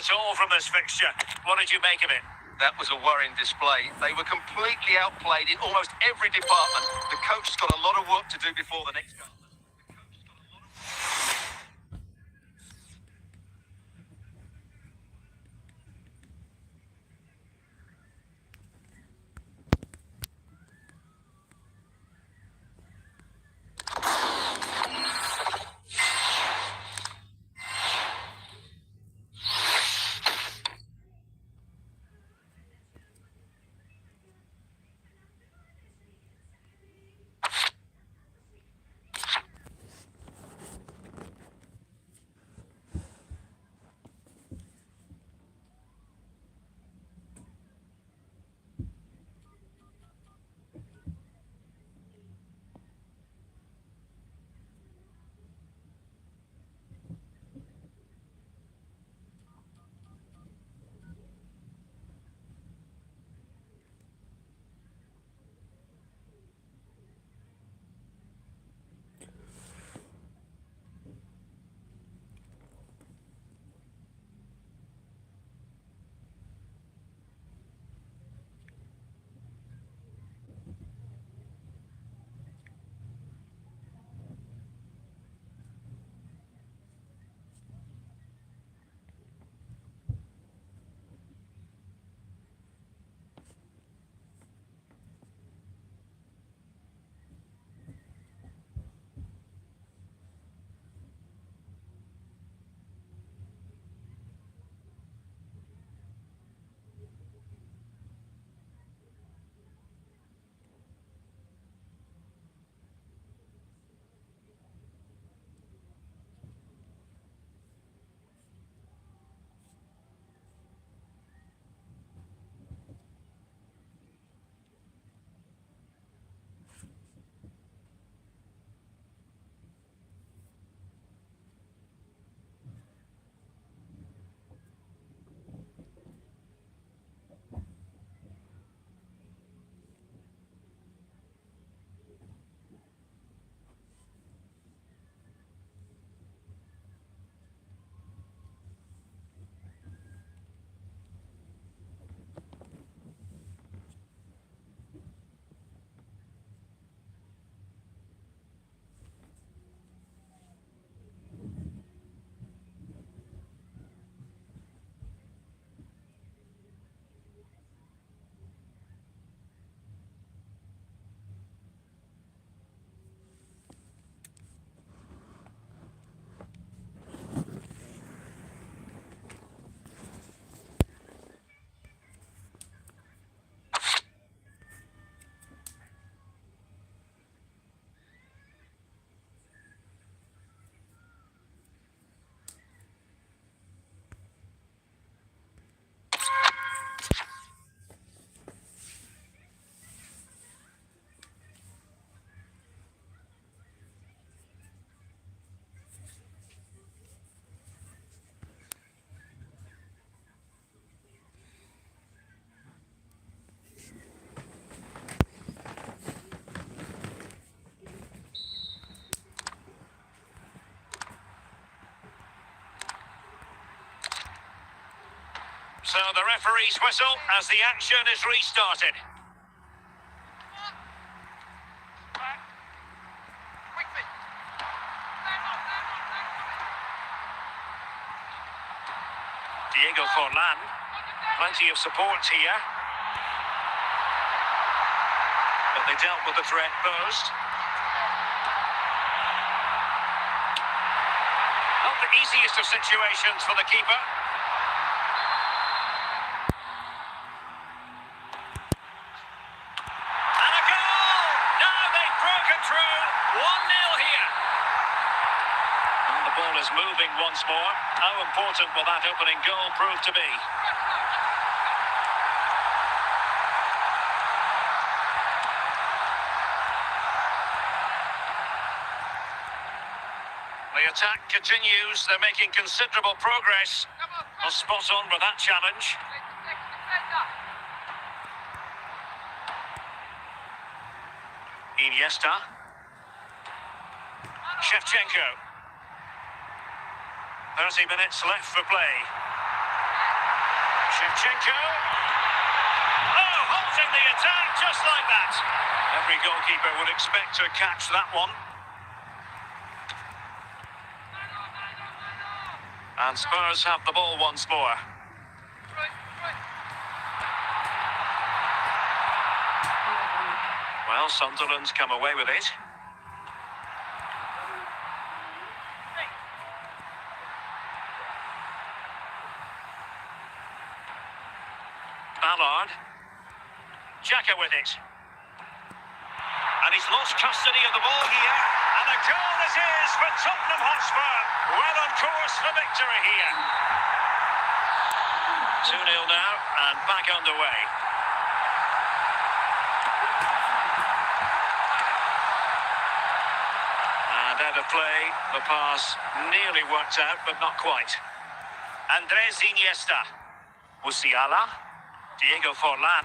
at all from this fixture. What did you make of it? That was a worrying display. They were completely outplayed in almost every department. The coach has got a lot of work to do before the next game. So the referee's whistle as the action is restarted. Diego Forlan, plenty of support here. But they dealt with the threat posed. Not the easiest of situations for the keeper. Moving once more. How important will that opening goal prove to be? The attack continues. They're making considerable progress. Well, spot on with that challenge. Iniesta. Shevchenko. 30 minutes left for play. Shevchenko. Oh, halting the attack just like that. Every goalkeeper would expect to catch that one. And Spurs have the ball once more. Well, Sunderland's come away with it. Ballard. Xhaka with it. And he's lost custody of the ball here. And a goal it is for Tottenham Hotspur. Well on course for victory here. 2-0 now and back underway. And out of play, the pass nearly worked out, but not quite. Andres Iniesta. Musiala. Diego Forlan.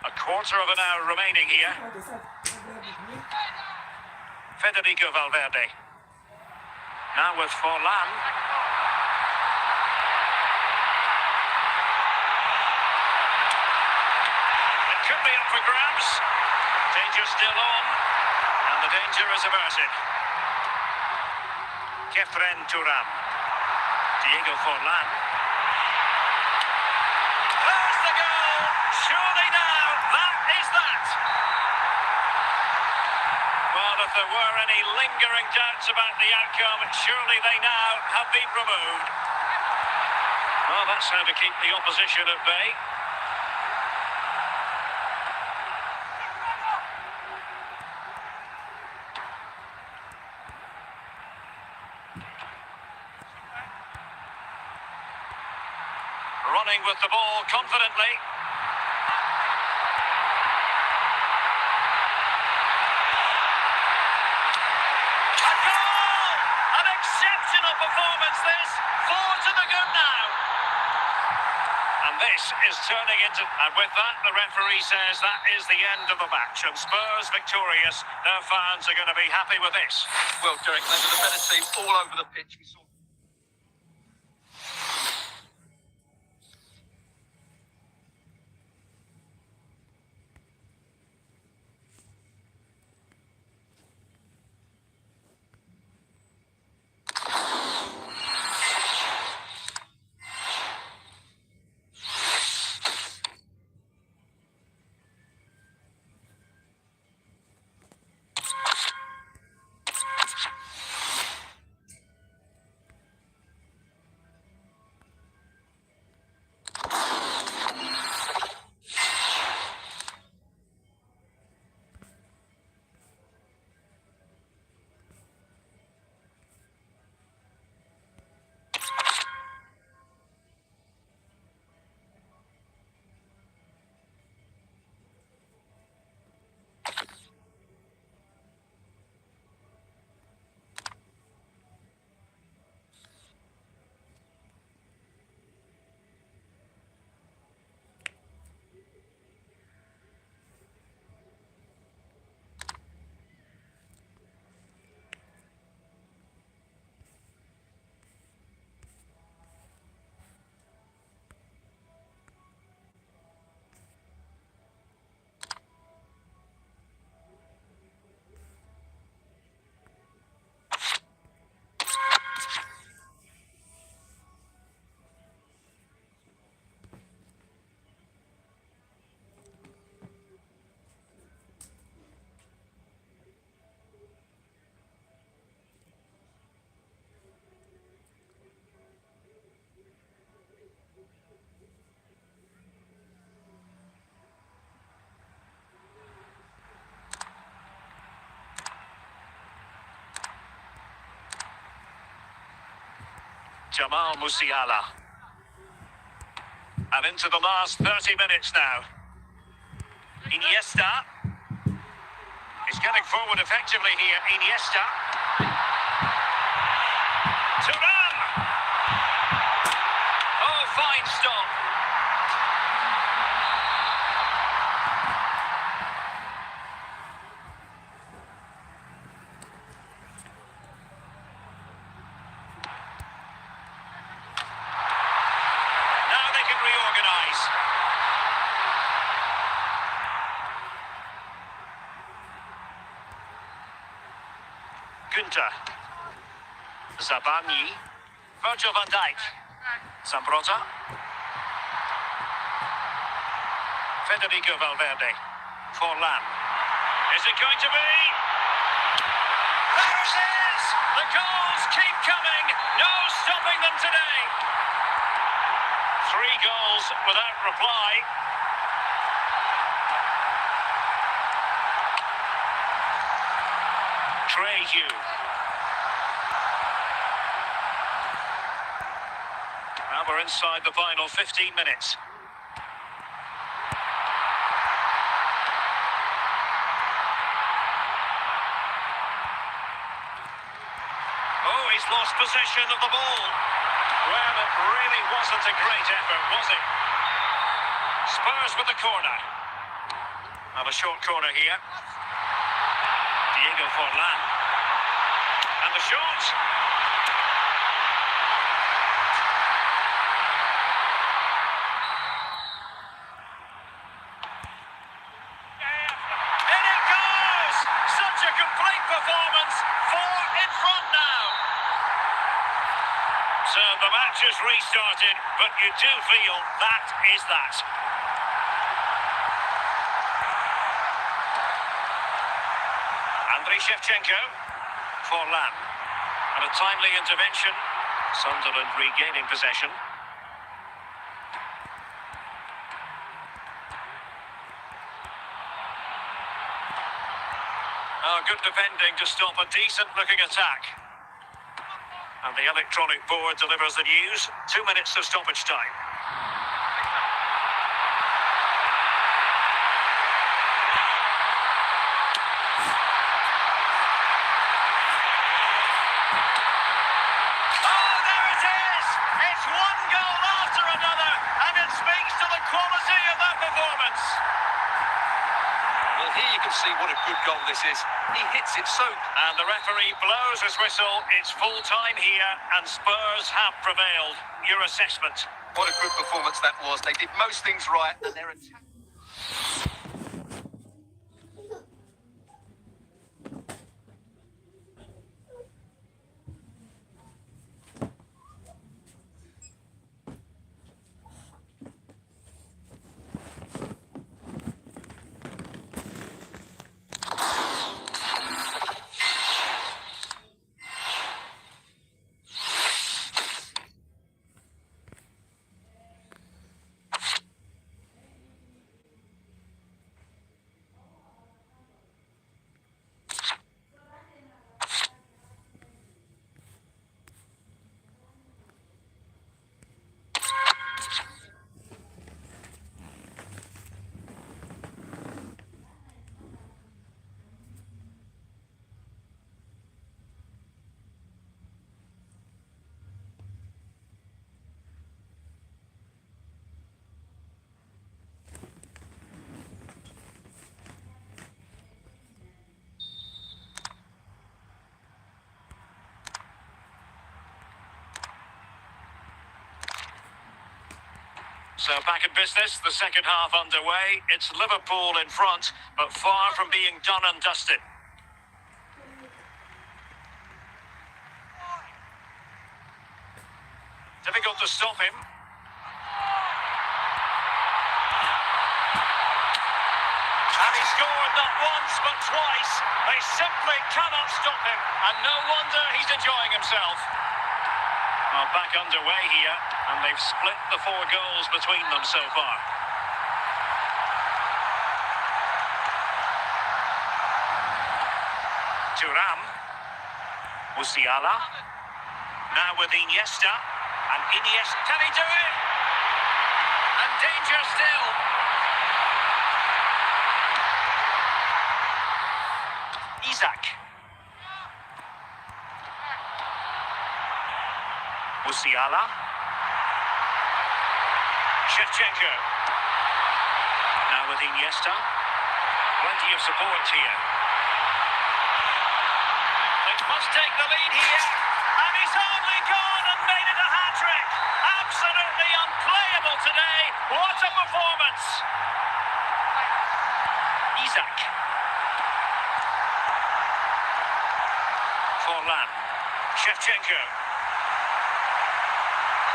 A quarter of an hour remaining here. Federico Valverde. Now with Forlan. It could be up for grabs. Danger still on. And the danger is averted. Kefren Turam. Diego Forlan. There's the goal! Surely now, that is that! Well, if there were any lingering doubts about the outcome, surely they now have been removed. Well, that's how to keep the opposition at bay. Running with the ball confidently. A goal! An exceptional performance this. 4 to the good now. And this is turning into... And with that, the referee says that is the end of the match. And Spurs victorious. Their fans are going to be happy with this. Well, Derek, they were the better team all over the pitch. We saw... Jamal Musiala. And into the last 30 minutes now. Iniesta. He's getting forward effectively here. Iniesta. Thuram. Oh, fine stop. Günther. Zabani. Virgil van Dijk. Zambrota. Federico Valverde. Forlan. Is it going to be? There it is! The goals keep coming. No stopping them today. 3 goals without reply. Trey Hugh. Now we're inside the final 15 minutes. Oh, he's lost possession of the ball. Well, it really wasn't a great effort, was it? Spurs with the corner. Have a short corner here. Diego Forlan. And the shot. In it goes! Such a complete performance. 4 in front now. So the match has restarted, but you do feel that is that. Andriy Shevchenko. Forlan. And a timely intervention. Sunderland regaining possession. Oh, good defending to stop a decent-looking attack. And the electronic board delivers the news. 2 minutes of stoppage time. Oh, there it is! It's 1 goal after another, and it speaks to the quality of that performance. Well, here you can see what a good goal this is. He hits it so... And the referee blows his whistle. It's full time here, and Spurs have prevailed. Your assessment? What a good performance that was. They did most things right, and their attack... So back in business, the second half underway. It's Liverpool in front, but far from being done and dusted. Difficult to stop him. And he scored not once, but twice. They simply cannot stop him. And no wonder he's enjoying himself. Well, back underway here, and they've split the 4 goals between them so far. Thuram. Musiala. Now with Iniesta. And Iniesta, can he do it? And danger still. Isak. Musiala. Shevchenko. Now with Iniesta. Plenty of support here. They must take the lead here. And he's only gone and made it a hat-trick. Absolutely unplayable today. What a performance. Isak. Forlan. Shevchenko.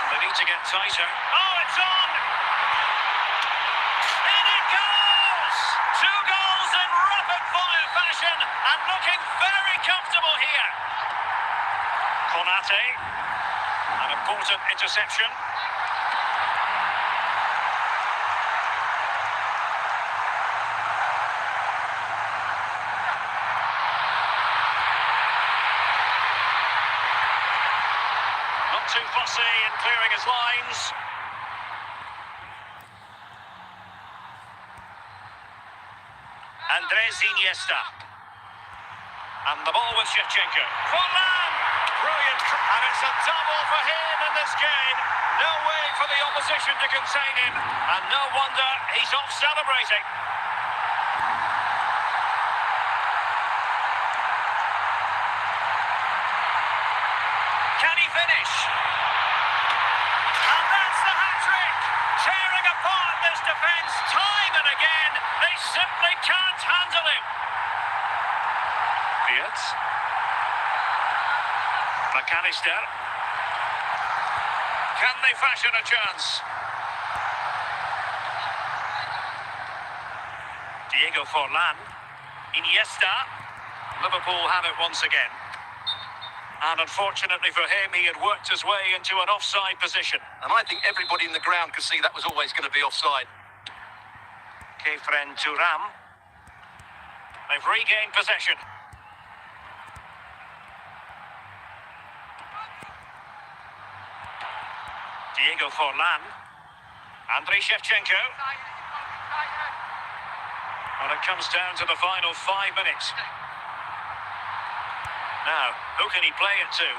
They need to get tighter. Oh, it's on! In it goes! 2 goals in rapid-fire fashion and looking very comfortable here. Konate. An important interception. Too fussy in clearing his lines. Andres Iniesta. And the ball with Shevchenko. Forlan! Brilliant. And it's a double for him in this game. No way for the opposition to contain him. And no wonder he's off celebrating. Can he finish? And that's the hat-trick! Tearing apart this defence time and again. They simply can't handle him. Fiat. McAllister. Can they fashion a chance? Diego Forlan. Iniesta. Liverpool have it once again. And unfortunately for him, he had worked his way into an offside position. And I think everybody in the ground could see that was always going to be offside. Kefren Turam. They've regained possession. Diego Forlan. Andriy Shevchenko. Well, it comes down to the final 5 minutes. Now, who can he play it to?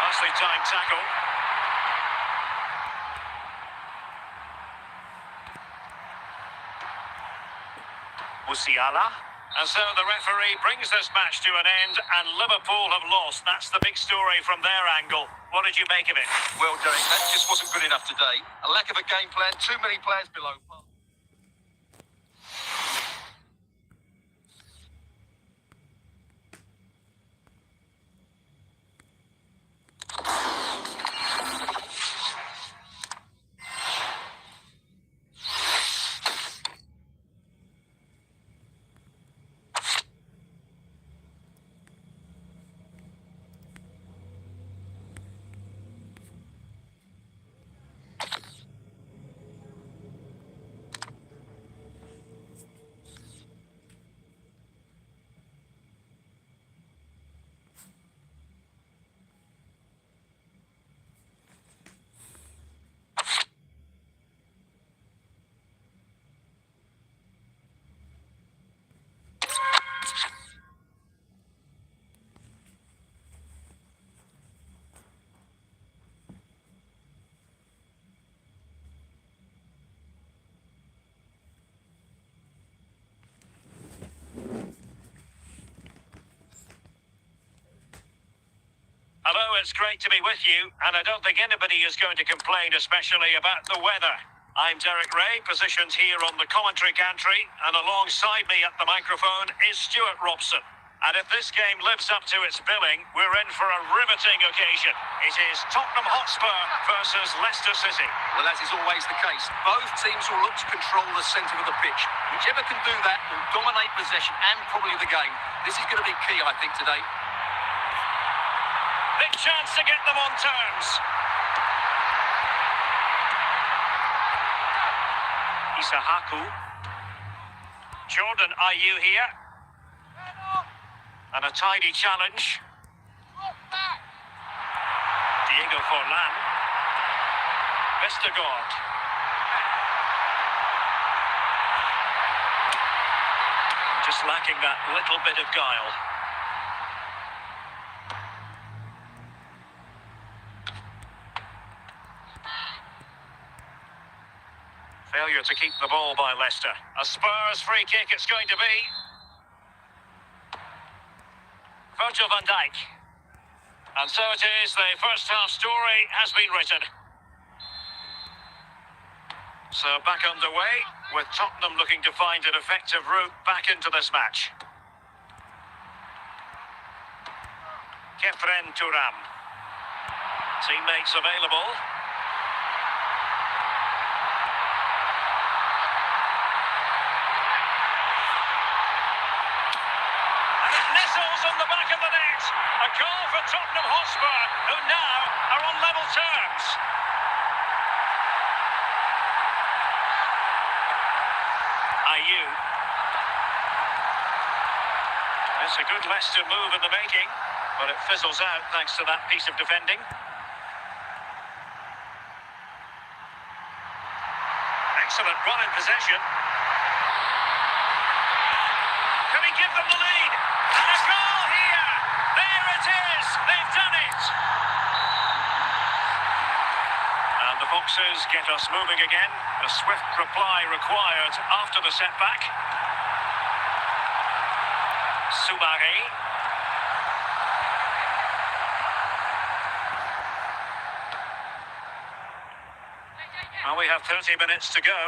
Nicely timed tackle. Musiala. And so the referee brings this match to an end, and Liverpool have lost. That's the big story from their angle. What did you make of it? Well, Derek, that just wasn't good enough today. A lack of a game plan, too many players below par. Hello, it's great to be with you, and I don't think anybody is going to complain, especially about the weather. I'm Derek Ray, positioned here on the commentary gantry, and alongside me at the microphone is Stuart Robson. And if this game lives up to its billing, we're in for a riveting occasion. It is Tottenham Hotspur versus Leicester City. Well, as is always the case, both teams will look to control the centre of the pitch. Whichever can do that will dominate possession and probably the game. This is going to be key, I think, today. Big chance to get them on terms. Isahaku. Jordan Ayew here. And a tidy challenge. Diego Forlan. Vestergaard. Just lacking that little bit of guile. Failure to keep the ball by Leicester. A Spurs free kick it's going to be. Virgil van Dijk. And so it is, the first half story has been written. So back underway, with Tottenham looking to find an effective route back into this match. Kefren Turam. Teammates available. And it nestles on the back of the net. A goal for Tottenham Hotspur, who now are on level terms. Ayew. It's a good Leicester move in the making, but it fizzles out thanks to that piece of defending. Excellent run in possession. Can he give them the lead? And a goal here! There it is! They've done it! And the Foxes get us moving again. A swift reply required after the setback. Soumare. Well, we have 30 minutes to go.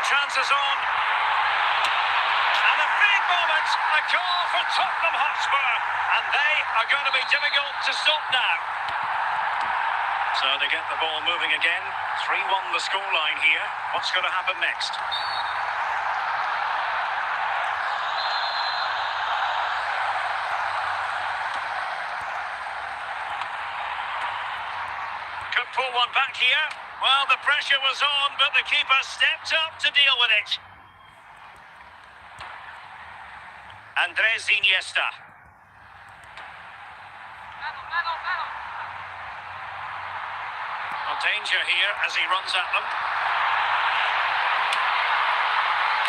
Chances on. And a big moment. A goal for Tottenham Hotspur. And they are going to be difficult to stop now. So they get the ball moving again. 3-1 the scoreline here. What's going to happen next? Could pull one back here. Well, the pressure was on, but the keeper stepped up to deal with it. Andres Iniesta. Well, danger here as he runs at them.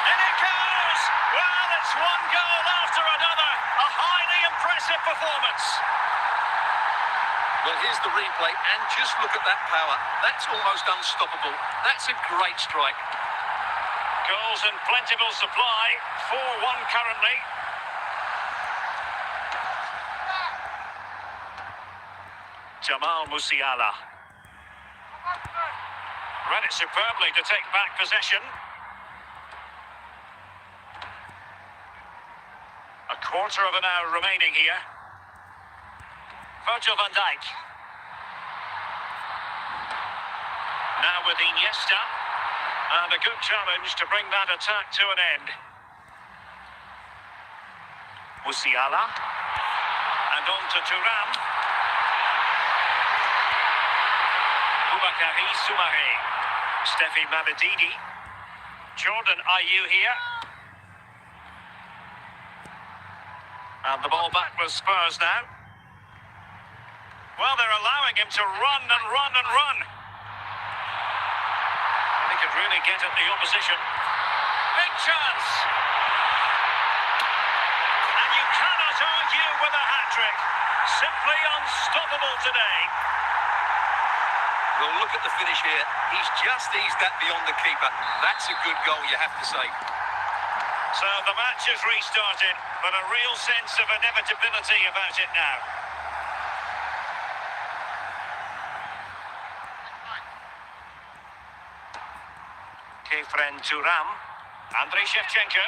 And it goes! Well, it's one goal after another. A highly impressive performance. Well, here's the replay, and just look at that power. That's almost unstoppable. That's a great strike. Goals in plentiful supply. 4-1 currently. Jamal Musiala. Read it superbly to take back possession. A quarter of an hour remaining here. Virgil van Dijk. Now with Iniesta. And a good challenge to bring that attack to an end. Musiala. And on to Thuram. Boubakary Soumare. Steffi Mabedidi. Jordan Ayew here. And the ball back with Spurs now. Well, they're allowing him to run and run and run. And he could really get at the opposition. Big chance. And you cannot argue with a hat-trick. Simply unstoppable today. Well, look at the finish here. He's just eased that beyond the keeper. That's a good goal, you have to say. So the match has restarted, but a real sense of inevitability about it now. Kefren Turam. Andrei Shevchenko.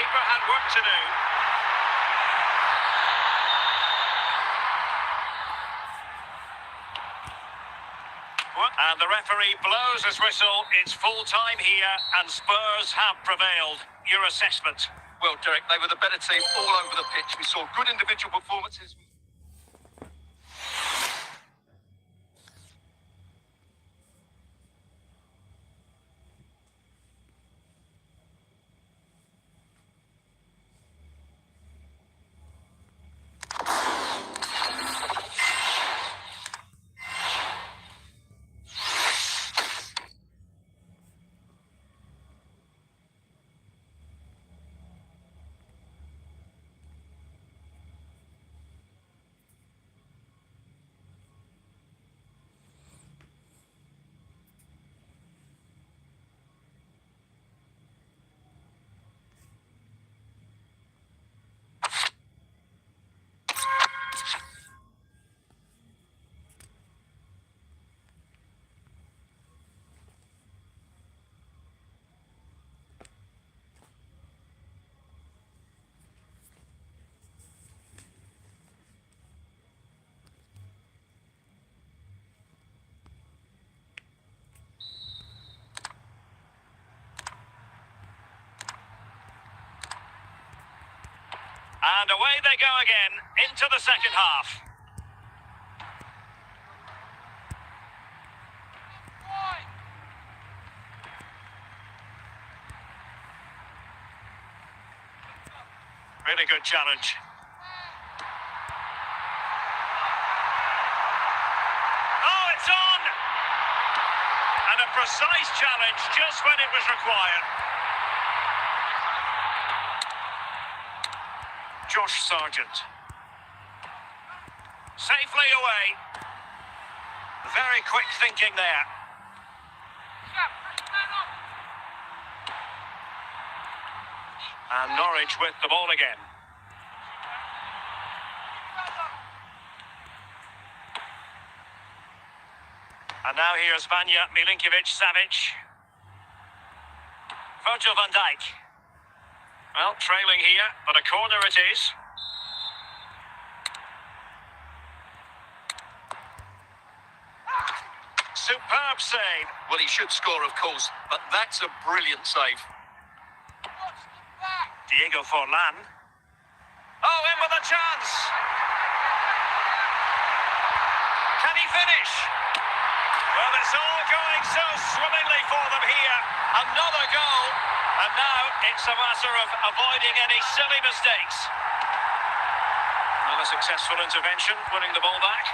Keeper had work to do. And the referee blows his whistle. It's full time here, and Spurs have prevailed. Your assessment? Well, Derek, they were the better team all over the pitch. We saw good individual performances. And away they go again into the second half. Really good challenge. Oh, it's on! And a precise challenge just when it was required. Josh Sargent. Safely away. Very quick thinking there. And Norwich with the ball again. And now here's Vanja Milinkovic-Savic. Virgil van Dijk. Well, trailing here, but a corner it is. Superb save. Well, he should score, of course, but that's a brilliant save. Diego Forlan. Oh, in with a chance. Can he finish? Well, it's all going so swimmingly for them here. Another goal. And now it's a matter of avoiding any silly mistakes. Another successful intervention, winning the ball back.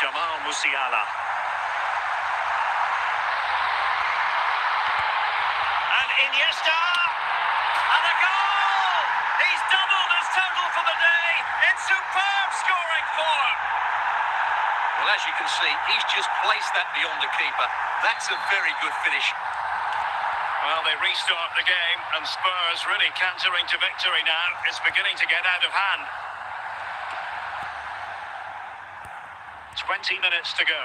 Jamal Musiala. And Iniesta. And a goal! He's doubled his total for the day in superb scoring form. Well, as you can see, he's just placed that beyond the keeper. That's a very good finish. Well, they restart the game, and Spurs really cantering to victory now. It's beginning to get out of hand. 20 minutes to go.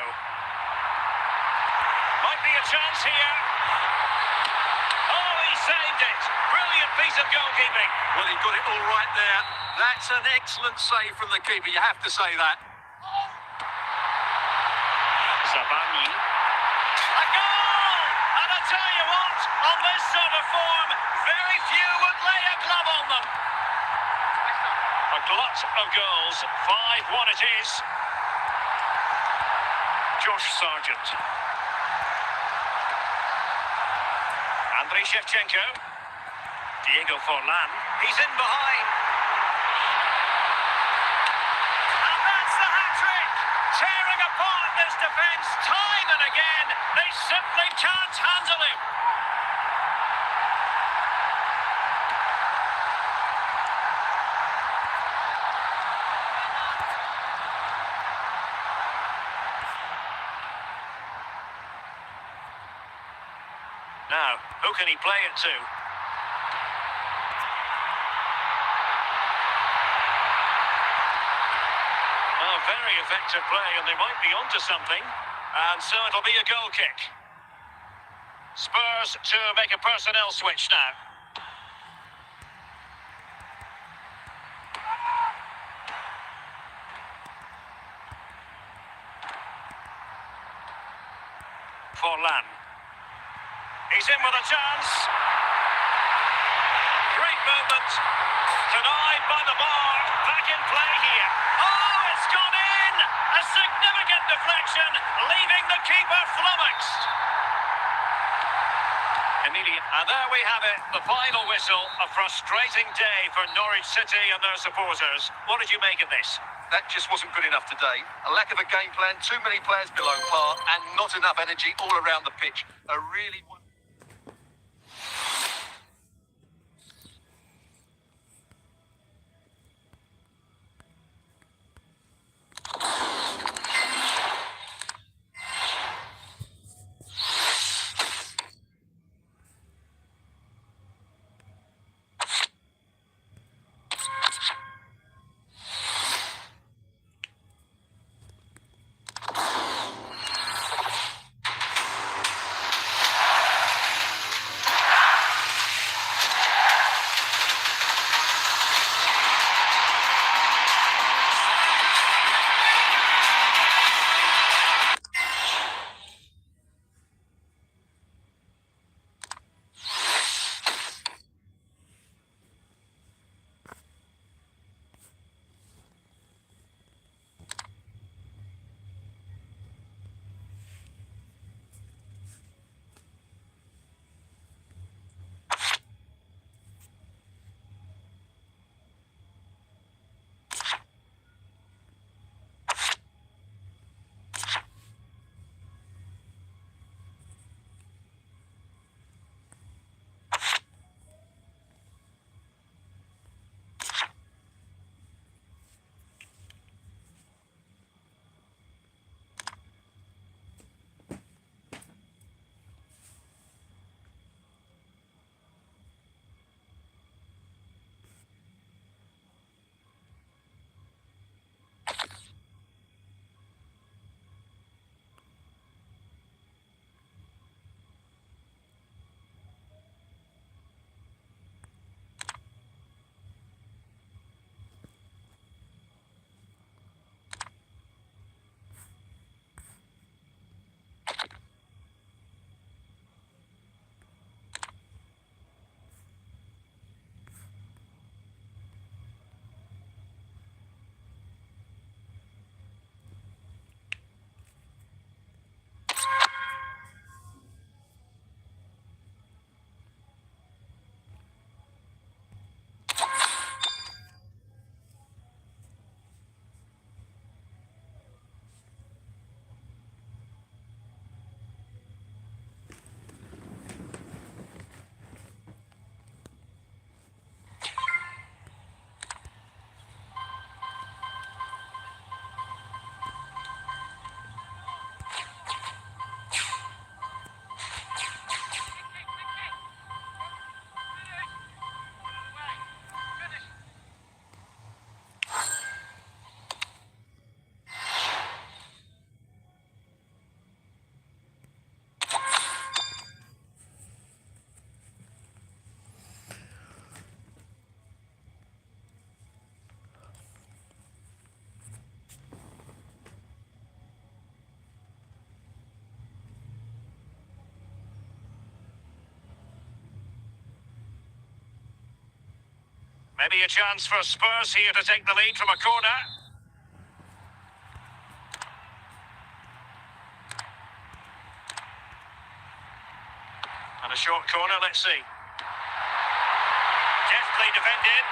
Might be a chance here. Oh, he saved it. Brilliant piece of goalkeeping. Well, he got it all right there. That's an excellent save from the keeper, you have to say that. Zabani. A goal! And I tell you what, on this sort of form, very few would lay a glove on them. A glut of goals. 5-1 it is. Josh Sargent. Andriy Shevchenko. Diego Forlan. He's in behind. And that's the hat-trick. Tearing apart this defence time and again. They simply can't handle him. Now, who can he play it to? Well, very effective play, and they might be onto something. And so it'll be a goal kick. Spurs to make a personnel switch now. Forlan. He's in with a chance. Great movement. Denied by the bar. Back in play here. Oh, it's gone in! A significant deflection, leaving the keeper flummoxed. And there we have it, the final whistle. A frustrating day for Norwich City and their supporters. What did you make of this? That just wasn't good enough today. A lack of a game plan, too many players below par, and not enough energy all around the pitch. A really... Maybe a chance for Spurs here to take the lead from a corner. And a short corner, let's see. Deftly defended.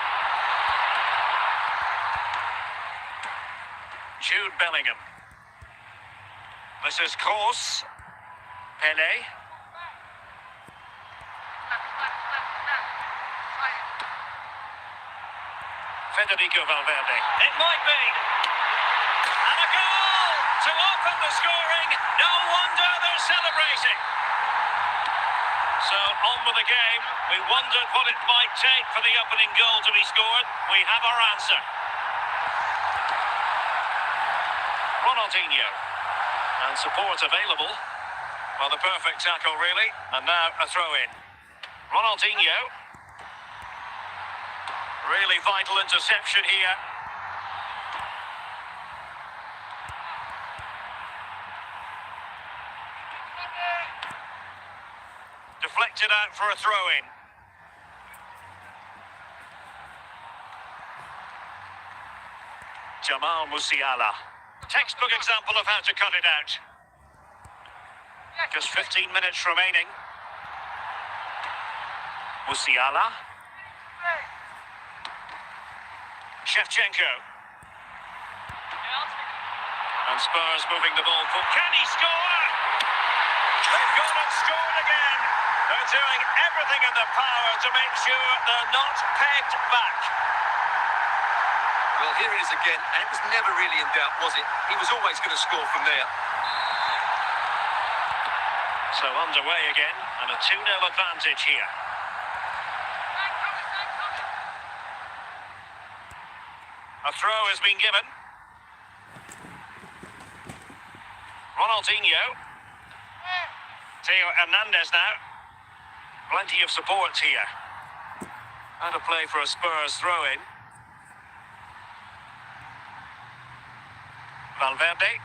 Jude Bellingham. This is Kroos. Pele. Federico Valverde. It might be. And a goal to open the scoring. No wonder they're celebrating. So on with the game. We wondered what it might take for the opening goal to be scored. We have our answer. Ronaldinho. And support available. Well, the perfect tackle, really. And now a throw-in. Ronaldinho. Really vital interception here. Deflected out for a throw-in. Jamal Musiala. Textbook example of how to cut it out. Just 15 minutes remaining. Musiala. Shevchenko. And Spurs moving the ball forward. Can he score? They've gone and scored again. They're doing everything in their power to make sure they're not pegged back. Well, here it is again, and it was never really in doubt, was it? He was always going to score from there. So underway again, and a 2-0 advantage here. A throw has been given. Ronaldinho. Theo Hernandez now. Plenty of support here. And a play for a Spurs throw-in. Valverde.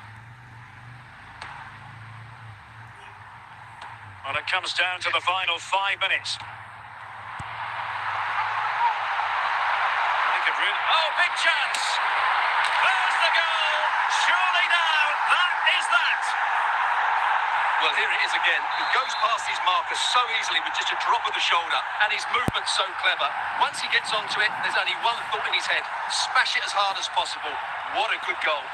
Well, it comes down to the final 5 minutes. Oh, big chance! There's the goal! Surely now, that is that! Well, here it is again. He goes past his marker so easily with just a drop of the shoulder, and his movement's so clever. Once he gets onto it, there's only one thought in his head. Smash it as hard as possible. What a good goal.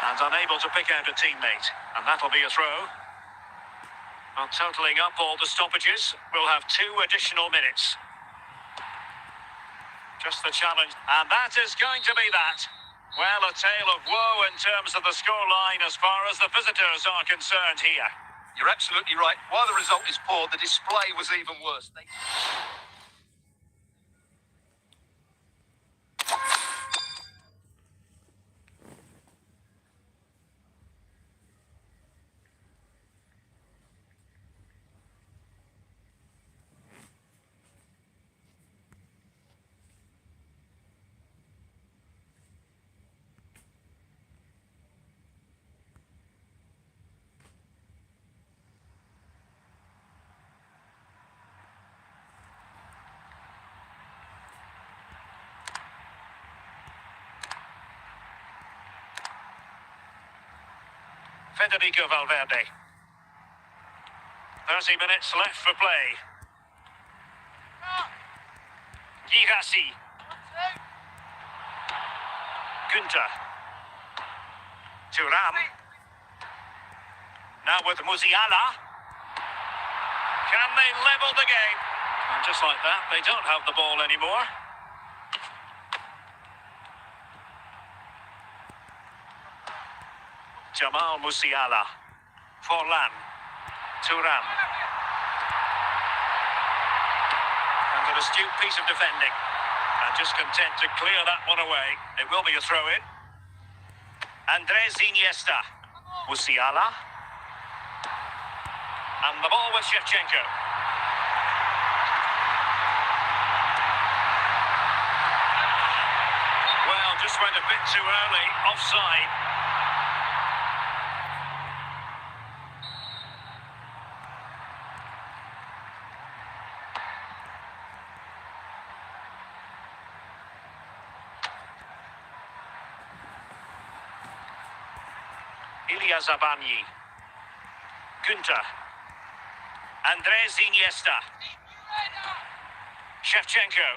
And unable to pick out a teammate. And that'll be a throw. Well, totalling up all the stoppages, we'll have 2 additional minutes. Just the challenge. And that is going to be that. Well, a tale of woe in terms of the scoreline as far as the visitors are concerned here. You're absolutely right. While the result is poor, the display was even worse. Federico Valverde. 30 minutes left for play. Girassi. Günther. Thuram. Now with Musiala. Can they level the game? And just like that, they don't have the ball anymore. Jamal Musiala. Forlan. Thuram. And an astute piece of defending. And just content to clear that one away. It will be a throw-in. Andres Iniesta. Musiala. And the ball with Shevchenko. Well, just went a bit too early. Offside. Ilya Zabani. Günther. Andres Iniesta. Shevchenko.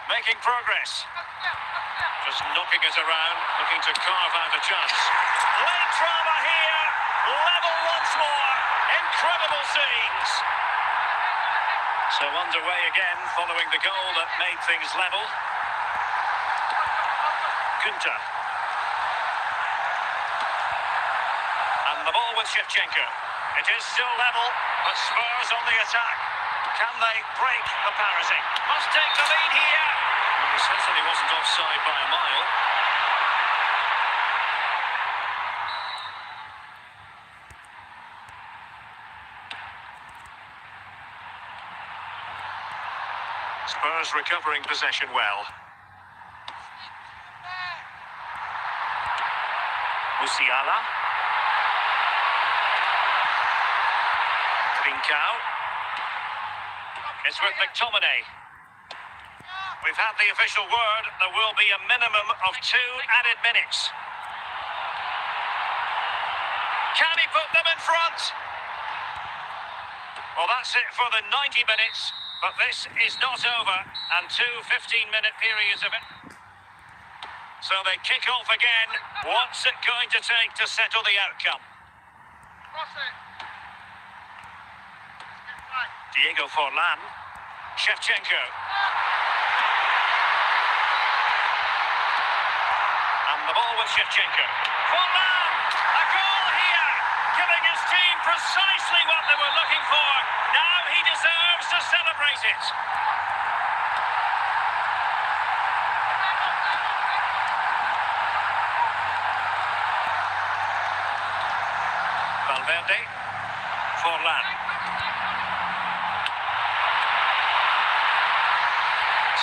Making progress. Just knocking it around, looking to carve out a chance. Late drama here. Level once more. Incredible scenes. So underway again following the goal that made things level. Günther. And the ball with Shevchenko. It is still level, but Spurs on the attack. Can they break the parity? Must take the lead here. Well, he certainly wasn't offside by a mile. Spurs recovering possession well. Musiala. Trincao. It's with McTominay. We've had the official word. There will be a minimum of 2 added minutes. Can he put them in front? Well, that's it for the 90 minutes. But this is not over. And 2 15-minute periods of it. So they kick off again. What's it going to take to settle the outcome? Diego Forlan. Shevchenko. And the ball with Shevchenko. Forlan! A goal here! Giving his team precisely what they were looking for. Now he deserves to celebrate it. Valverde. Forlan.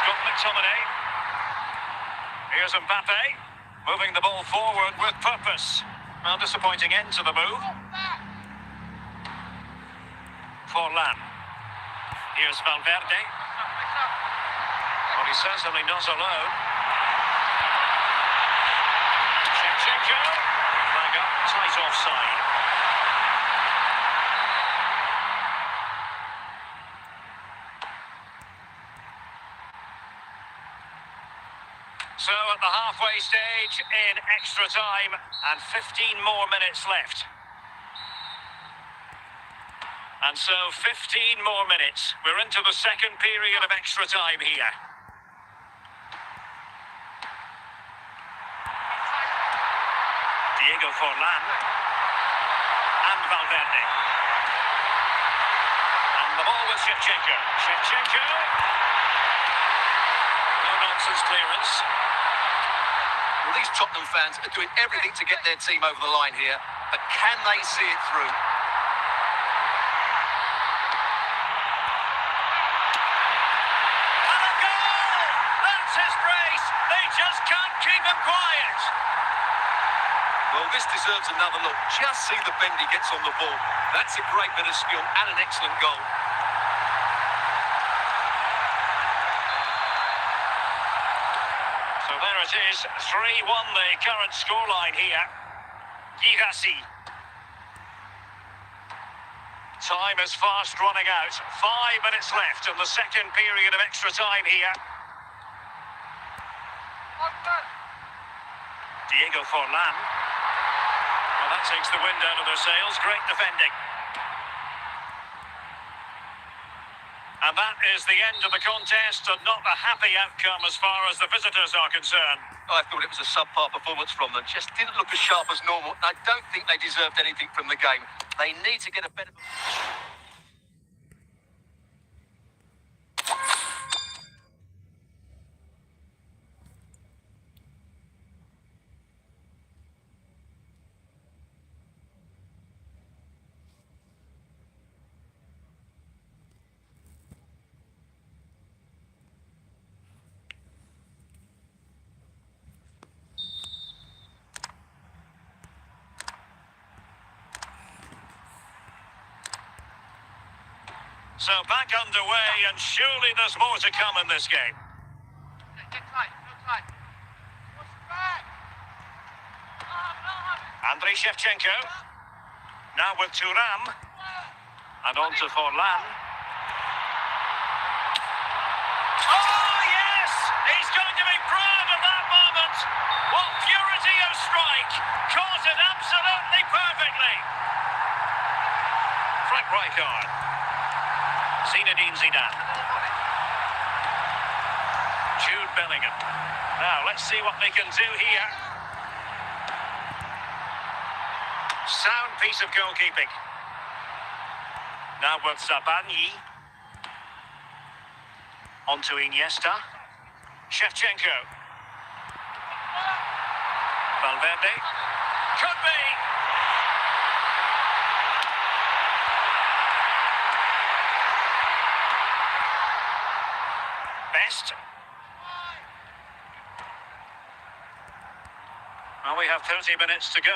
Scott McTominay. Here's Mbappe. Moving the ball forward with purpose. Well, disappointing end to the move. Forlan. Here's Valverde. Well, he's certainly not alone. Shevchenko. Flag up, tight offside. So at the halfway stage in extra time and 15 more minutes left. And so 15 more minutes. We're into the second period of extra time here. Diego Forlan. And Valverde. And the ball with Shevchenko. Shevchenko. No nonsense clearance. Well, these Tottenham fans are doing everything to get their team over the line here, but can they see it through? And a goal! That's his brace! They just can't keep him quiet! Well, this deserves another look. Just see the bend he gets on the ball. That's a great bit of skill and an excellent goal. So there it is, 3-1 the current scoreline here. Girassi. Time is fast running out. 5 minutes left in the second period of extra time here. Diego Forlan. Well, that takes the wind out of their sails. Great defending. And that is the end of the contest, and not a happy outcome as far as the visitors are concerned. I thought it was a subpar performance from them. Just didn't look as sharp as normal. I don't think they deserved anything from the game. They need to get a better... So back underway, and surely there's more to come in this game. Get tight, go tight. Push back. Andriy Shevchenko. Now with Thuram. And on to Forlan. Oh, yes! He's going to be proud of that moment. What purity of strike. Caught it absolutely perfectly. Frank Rijkaard. Zinedine Zidane. Jude Bellingham. Now, let's see what they can do here. Sound piece of goalkeeping. Now with Zabanyi. On to Iniesta. Shevchenko. Valverde. Could be. Best. Well, we have 30 minutes to go.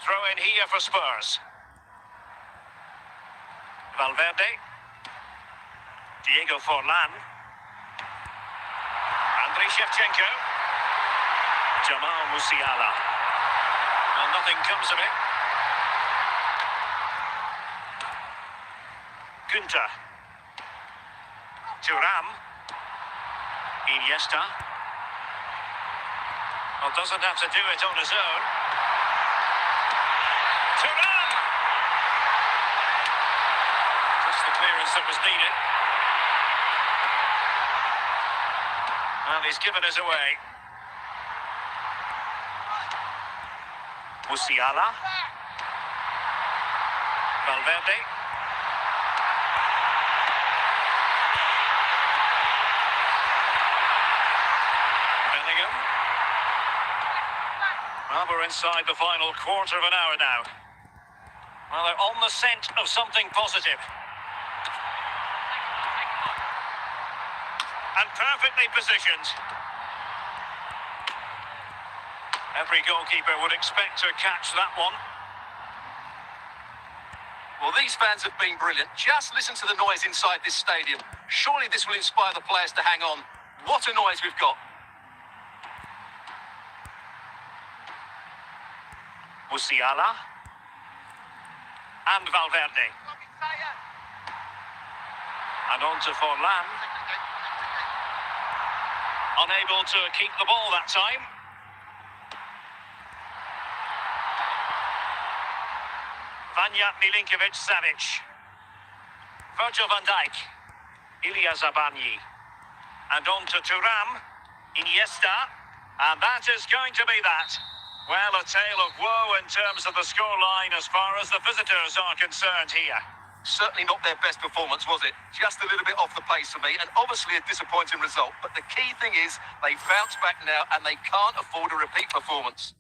Throw in here for Spurs. Valverde. Diego Forlan. Andriy Shevchenko. Jamal Musiala. Well, nothing comes of it. Günther. Thuram. Iniesta. Well, doesn't have to do it on his own. Thuram! Just the clearance that was needed. And he's given us away. Musiala. Valverde. Bellingham. Well, we're inside the final quarter of an hour now. Well, they're on the scent of something positive. And perfectly positioned. Every goalkeeper would expect to catch that one. Well, these fans have been brilliant. Just listen to the noise inside this stadium. Surely this will inspire the players to hang on. What a noise we've got. Musiala. And Valverde. And on to Forlan. Unable to keep the ball that time. Vanja Milinkovic-Savic. Virgil van Dijk. Ilya Zabanyi. And on to Thuram. Iniesta. And that is going to be that. Well, a tale of woe in terms of the scoreline as far as the visitors are concerned here. Certainly not their best performance, was it? Just a little bit off the pace for me, and obviously a disappointing result. But the key thing is they bounce back now and they can't afford a repeat performance.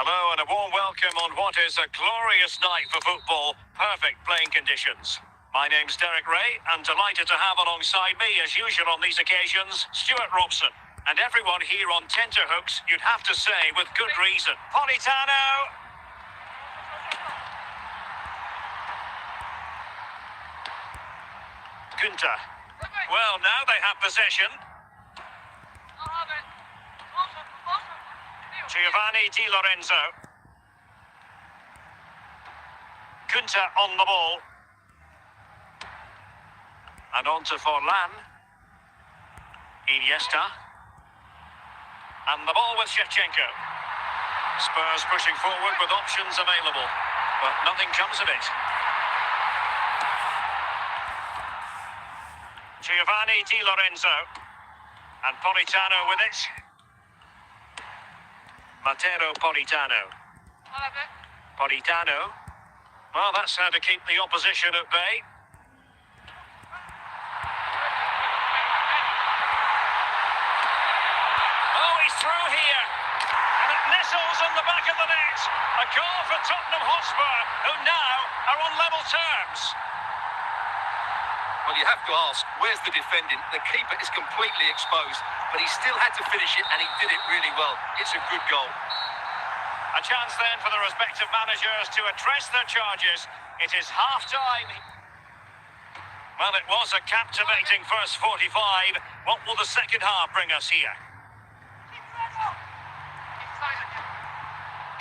Hello and a warm welcome on what is a glorious night for football. Perfect playing conditions. My name's Derek Ray and delighted to have alongside me, as usual on these occasions, Stuart Robson. And everyone here on tenterhooks, you'd have to say with good reason. Politano! Günther. Well, now they have possession. Giovanni Di Lorenzo. Günther on the ball. And on to Forlan. Iniesta. And the ball with Shevchenko. Spurs pushing forward with options available. But nothing comes of it. Giovanni Di Lorenzo. And Politano with it. Matteo Politano. Politano. Well, that's how to keep the opposition at bay. Oh, he's through here. And it nestles in the the back of the net. A goal for Tottenham Hotspur, who now are on level terms. Well, you have to ask, where's the defending? The keeper is completely exposed, but he still had to finish it, and he did it really well. It's a good goal. A chance then for the respective managers to address their charges. It is half-time. Well, it was a captivating first 45. What will the second half bring us here?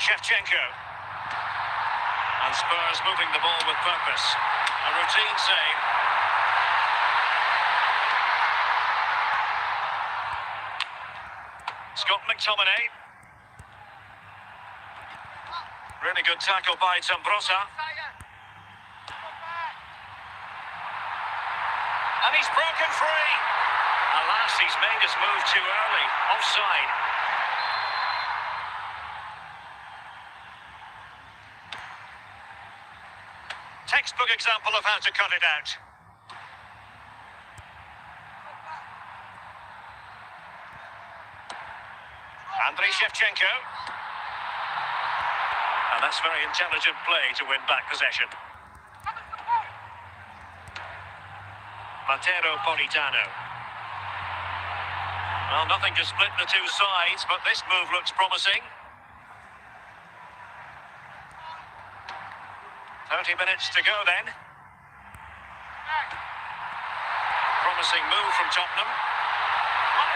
Shevchenko. And Spurs moving the ball with purpose. A routine save. Scott McTominay. Really good tackle by Zambrotta. And he's broken free. Alas, he's made his move too early. Offside. Textbook example of how to cut it out. Andriy Shevchenko. And that's very intelligent play to win back possession. Matteo Politano. Well, nothing to split the two sides, but this move looks promising. 30 minutes to go then. Promising move from Tottenham.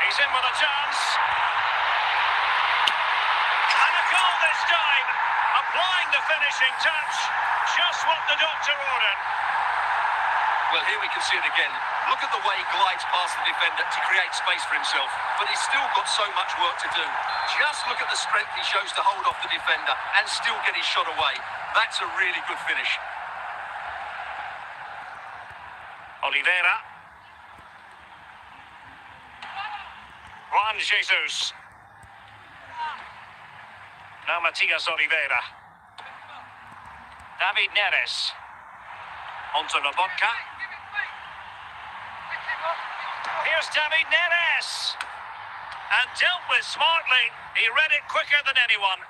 He's in with a chance. And a goal this time. Applying the finishing touch. Just what the doctor ordered. Well, here we can see it again. Look at the way he glides past the defender to create space for himself. But he's still got so much work to do. Just look at the strength he shows to hold off the defender and still get his shot away. That's a really good finish. Oliveira. Juan Jesus. Now Matias Oliveira. David Neres. Onto Lobotka. Here's David Neres. And dealt with smartly. He read it quicker than anyone.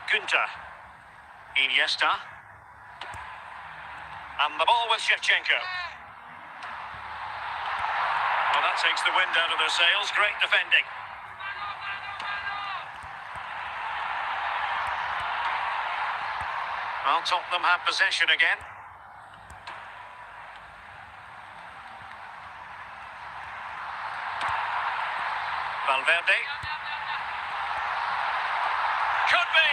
Günther. Iniesta. And the ball with Shevchenko. Well, that takes the wind out of their sails. Great defending. Well, Tottenham have possession again. Valverde. Could be.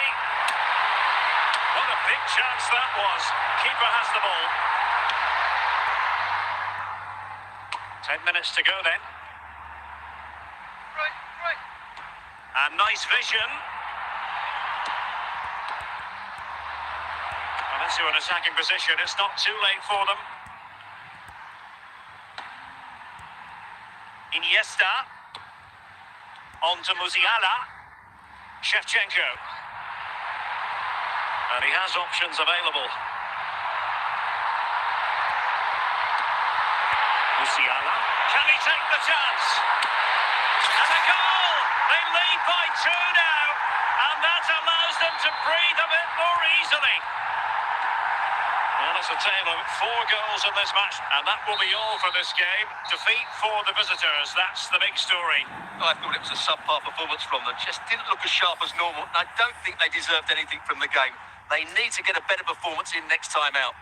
What a big chance that was. Keeper has the ball. 10 minutes to go then. And nice vision. Well, into an attacking position. It's not too late for them. Iniesta. On to Musiala. Shevchenko. And he has options available. Musiala. Can he take the chance? And a goal! They lead by 2 now. And that allows them to breathe a bit more easily. Well, it's a tale of 4 goals in this match, and that will be all for this game. Defeat for the visitors, that's the big story. I thought it was a subpar performance from them. Just didn't look as sharp as normal. I don't think they deserved anything from the game. They need to get a better performance in next time out.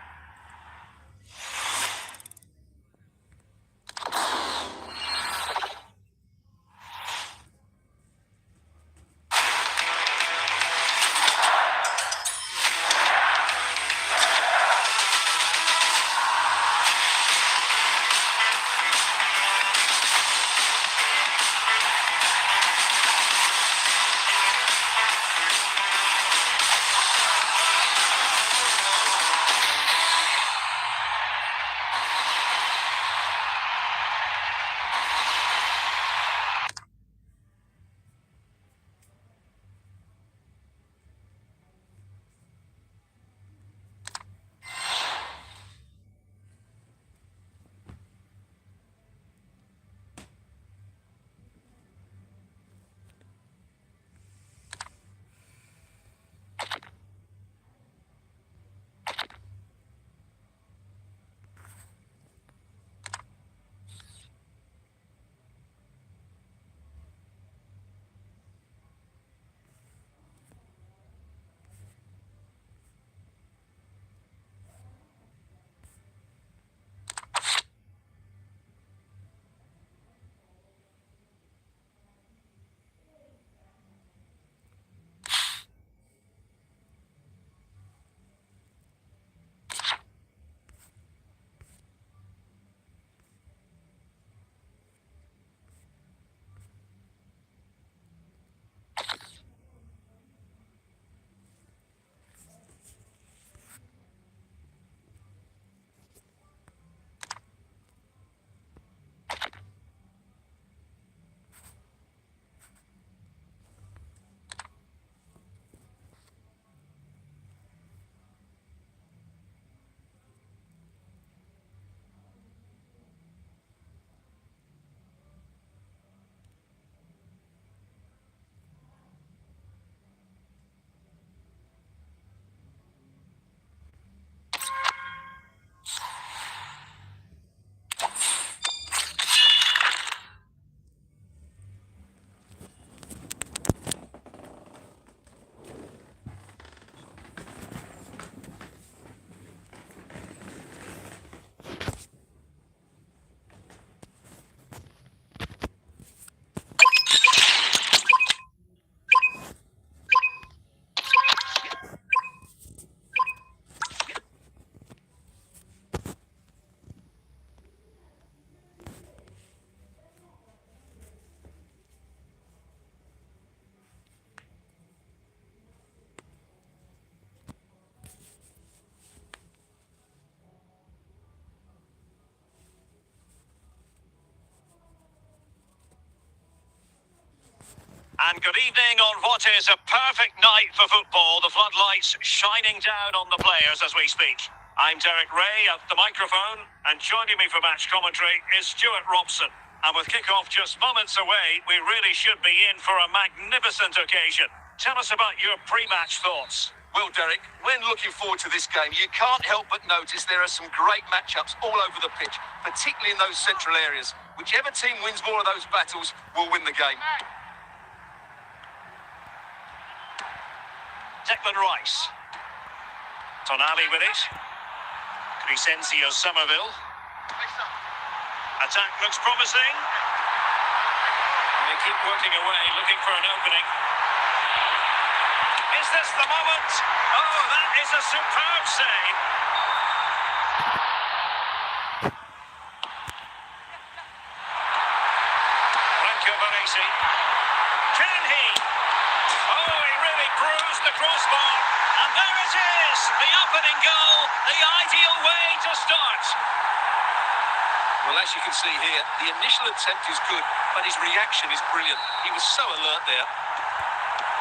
And good evening on what is a perfect night for football. The floodlights shining down on the players as we speak. I'm Derek Ray at the microphone, and joining me for match commentary is Stuart Robson. And with kick-off just moments away, we really should be in for a magnificent occasion. Tell us about your pre-match thoughts. Well, Derek, when looking forward to this game, you can't help but notice there are some great matchups all over the pitch, particularly in those central areas. Whichever team wins more of those battles will win the game. Declan Rice. Tonali with it. Crescencio Somerville. Attack looks promising. And they keep working away, looking for an opening. Is this the moment? Oh, that is a superb save. Franco Baresi. Can he? Oh, he really bruised the crossbar. And there it is, the opening goal, the ideal way to start. Well, as you can see here, the initial attempt is good, but his reaction is brilliant. He was so alert there.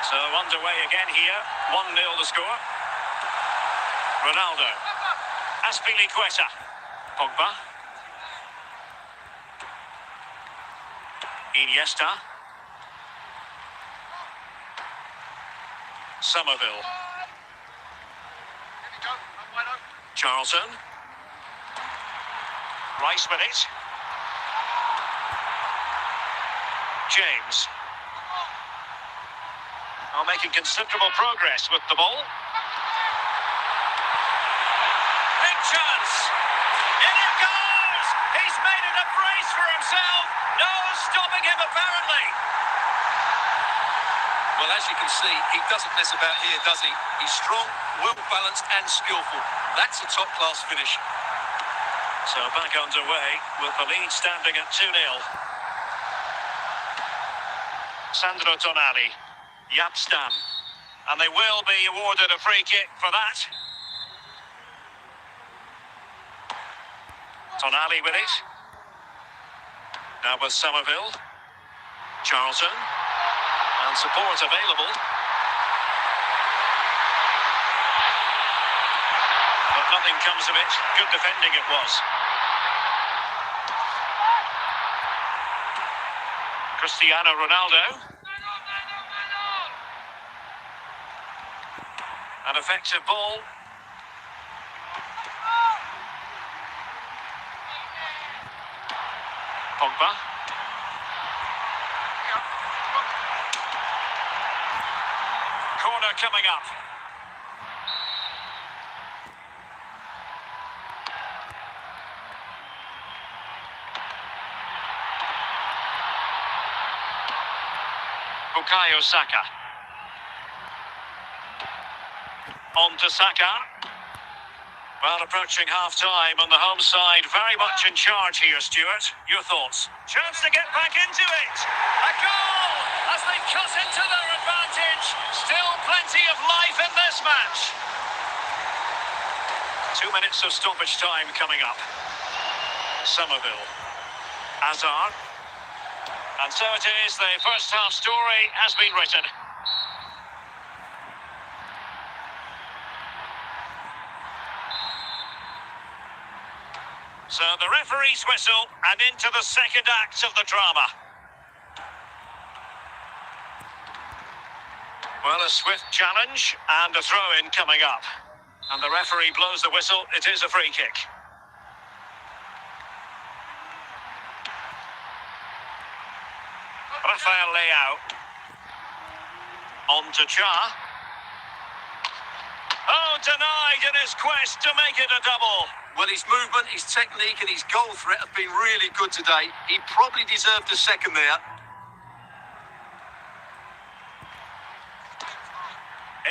So underway again here, 1-0 the score. Ronaldo. Azpilicueta. Pogba. Iniesta. Somerville. Charlton. Rice with it. James. Are making considerable progress with the ball. Big chance. In it goes! He's made it a brace for himself. No stopping him, apparently. Well, as you can see, he doesn't mess about here, does he? He's strong, well-balanced and skillful. That's a top-class finish. So back underway with the lead standing at 2-0. Sandro Tonali. Yapstam. And they will be awarded a free kick for that. Tonali with it. Now with Somerville. Charlton. And support available. But nothing comes of it. Good defending it was. Cristiano Ronaldo. An effective ball. Pogba. Corner coming up. Bukayo Saka. On to Saka. Well, approaching half-time on the home side, very much in charge here, Stuart. Your thoughts? Chance to get back into it. A goal as they cut into their advantage. Still plenty of life in this match. 2 minutes of stoppage time coming up. Somerville. Hazard. And so it is, the first half story has been written. So the referee's whistle and into the second act of the drama. Well, a swift challenge and a throw-in coming up. And the referee blows the whistle. It is a free kick. Rafael Leao. On to Cha. Oh, denied in his quest to make it a double. Well, his movement, his technique and his goal threat have been really good today. He probably deserved a second there.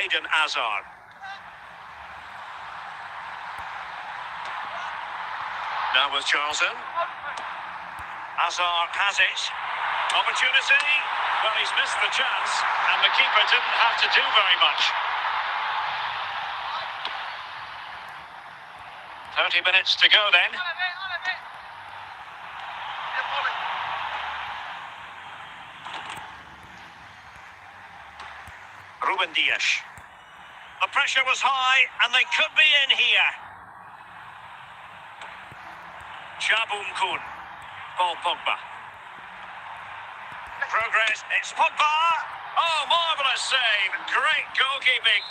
Eden Hazard. Now with Charlton. Hazard has it. Opportunity. Well, he's missed the chance, and the keeper didn't have to do very much. 30 minutes to go then. Ruben Dias. The pressure was high, and they could be in here. Jabum Kun. Paul Pogba. Progress. It's Pogba. Oh, marvellous save. Great goalkeeping.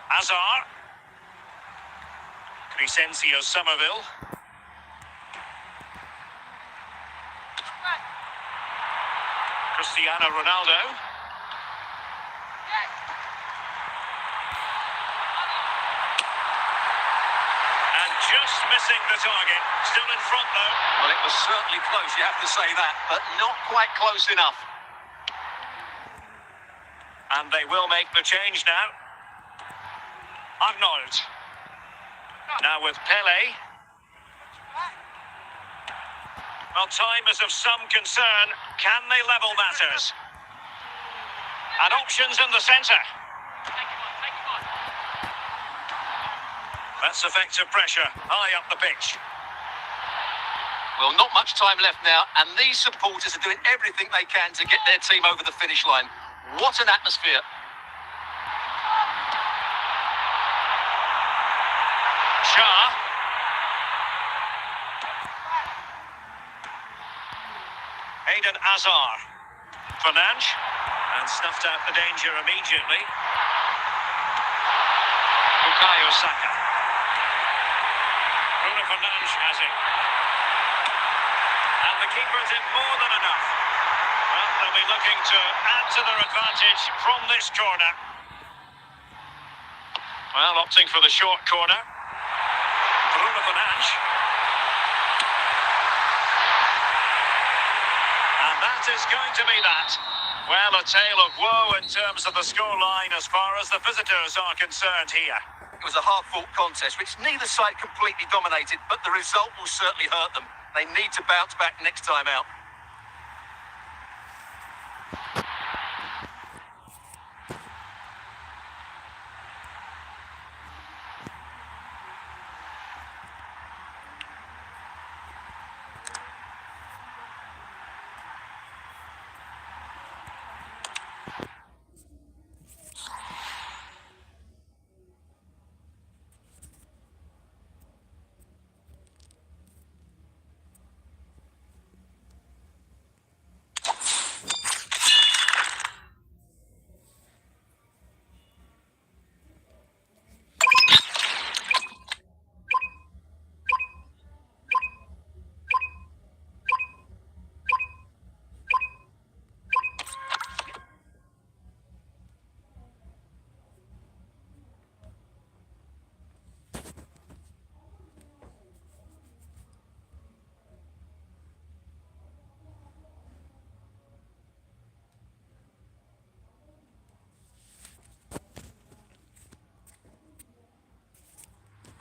Hazard. Crescencio Somerville. Cristiano Ronaldo. And just missing the target. Still in front though. Well, it was certainly close, you have to say that, but not quite close enough. And they will make the change now. Arnold. Now with Pele. Well, time is of some concern. Can they level matters? And options in the centre. That's effective pressure, high up the pitch. Well, not much time left now, and these supporters are doing everything they can to get their team over the finish line. What an atmosphere. Shah. Eden Hazard. Fernandes. And snuffed out the danger immediately. Bukayo Saka. Bruno Fernandes has it. And the keeper did more than enough. Well, they'll be looking to add to their advantage from this corner. Well, opting for the short corner. Bruno Fernandes. And that is going to be that. Well, a tale of woe in terms of the scoreline as far as the visitors are concerned here. It was a hard-fought contest, which neither side completely dominated, but the result will certainly hurt them. They need to bounce back next time out.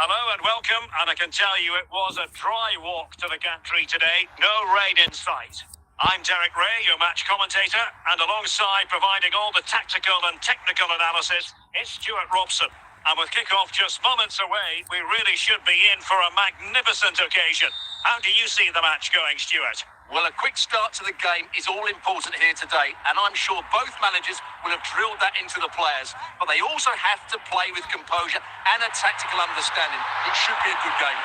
Hello and welcome, and I can tell you it was a dry walk to the gantry today. No rain in sight. I'm Derek Ray, your match commentator, and alongside providing all the tactical and technical analysis, it's Stuart Robson. And with kick-off just moments away, we really should be in for a magnificent occasion. How do you see the match going, Stuart? Well, a quick start to the game is all important here today, and I'm sure both managers will have drilled that into the players, but they also have to play with composure and a tactical understanding. It should be a good game.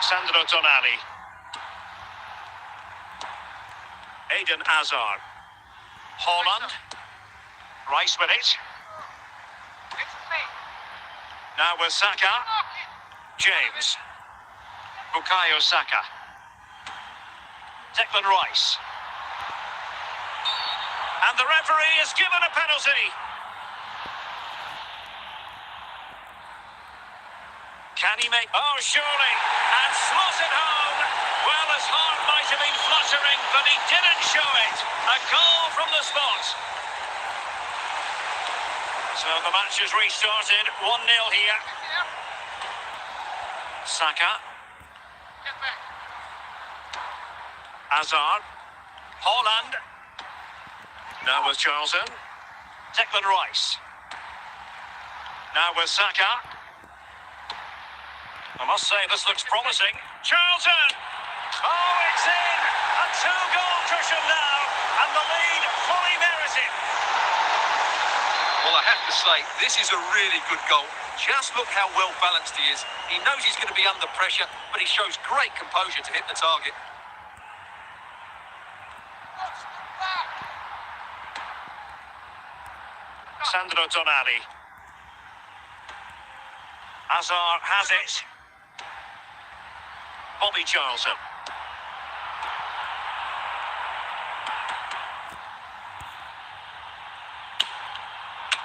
Sandro Tonali. Eden Hazard. Haaland. Rice with it. Now with Saka. James. Bukayo Saka. Declan Rice. And the referee has given a penalty. Can he make... Oh, surely. And slots it home. Well, his heart might have been fluttering, but he didn't show it. A goal from the spot. So the match has restarted. 1-0 here. Saka. Hazard. Haaland. Now with Charlton. Declan Rice. Now with Saka. I must say this looks promising. Charlton! Oh, it's in! A two-goal cushion now, and the lead fully merited. Well, I have to say, this is a really good goal. Just look how well balanced he is. He knows he's going to be under pressure, but he shows great composure to hit the target. Sandro Tonali. Hazard has it. Bobby Charlton.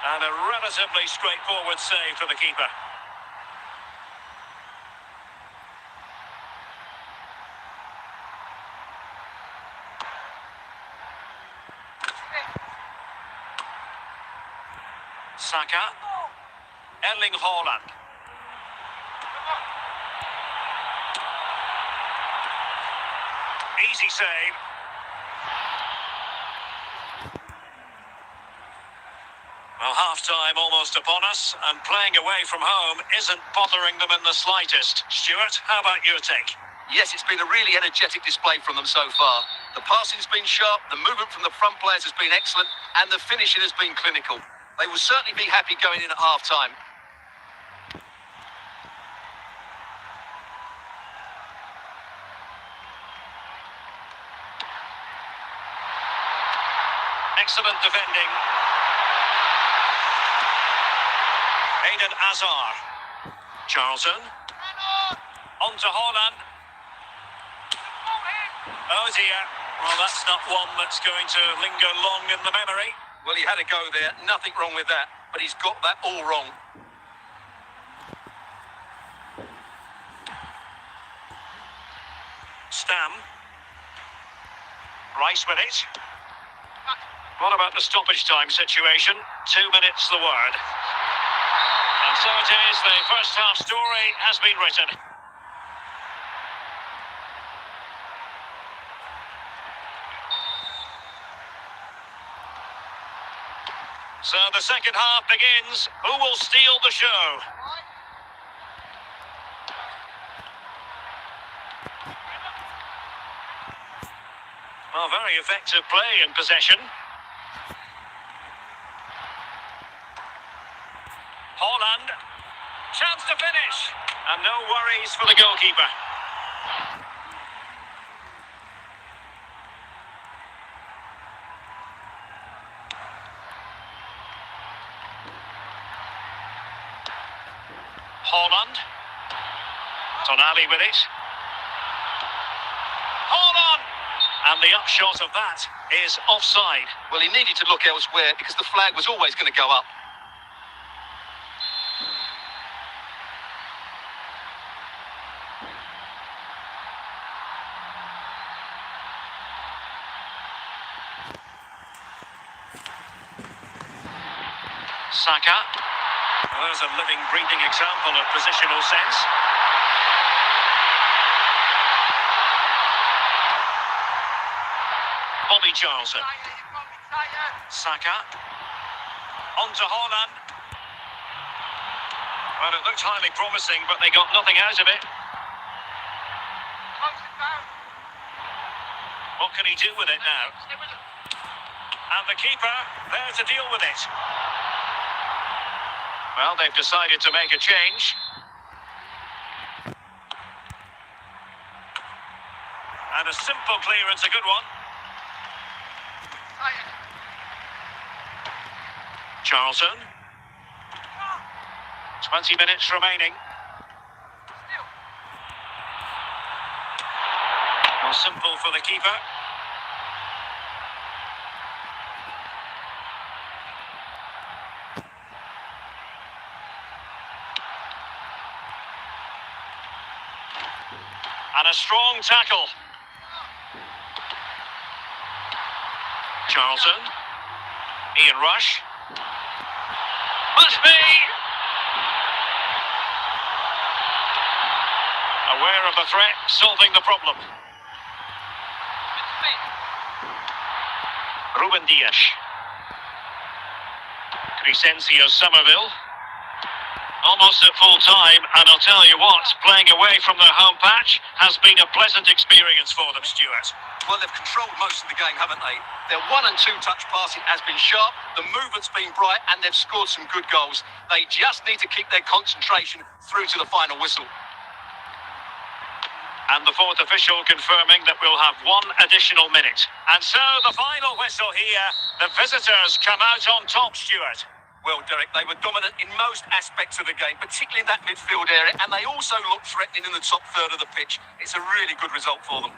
And a relatively straightforward save for the keeper. Saka. Erling Haaland. Easy save. Well, half-time almost upon us, and playing away from home isn't bothering them in the slightest. Stuart, how about your take? Yes, it's been a really energetic display from them so far. The passing's been sharp, the movement from the front players has been excellent, and the finishing has been clinical. They will certainly be happy going in at half-time. Excellent defending. Eden Hazard. Charlton. On to Haaland. Oh dear. Well, that's not one that's going to linger long in the memory. Well, he had a go there. Nothing wrong with that. But he's got that all wrong. Stam. Rice with it. What about the stoppage time situation? 2 minutes the word. And so it is, the first half story has been written. So the second half begins. Who will steal the show? Well, very effective play in possession. Haaland. Chance to finish. And no worries for the goalkeeper. Haaland. Tonali with it. Haaland! And the upshot of that is offside. Well, he needed to look elsewhere because the flag was always going to go up. Saka. Well, there's a living, breathing example of positional sense. Bobby Charlton. Saka. On to Haaland. Well, it looked highly promising, but they got nothing out of it. What can he do with it now? And the keeper there to deal with it. Well, they've decided to make a change. And a simple clearance, a good one. Charlton. 20 minutes remaining. Well, simple for the keeper. And a strong tackle. Charlton. Ian Rush. Must be. Aware of the threat, solving the problem. Ruben Dias. Vicencio Somerville. Almost at full time, and I'll tell you what, playing away from their home patch has been a pleasant experience for them, Stuart. Well, they've controlled most of the game, haven't they? Their 1- and 2-touch passing has been sharp, the movement's been bright, and they've scored some good goals. They just need to keep their concentration through to the final whistle. And the fourth official confirming that we'll have 1 additional minute. And so the final whistle here, the visitors come out on top, Stuart. Well, Derek, they were dominant in most aspects of the game, particularly in that midfield area, and they also looked threatening in the top third of the pitch. It's a really good result for them.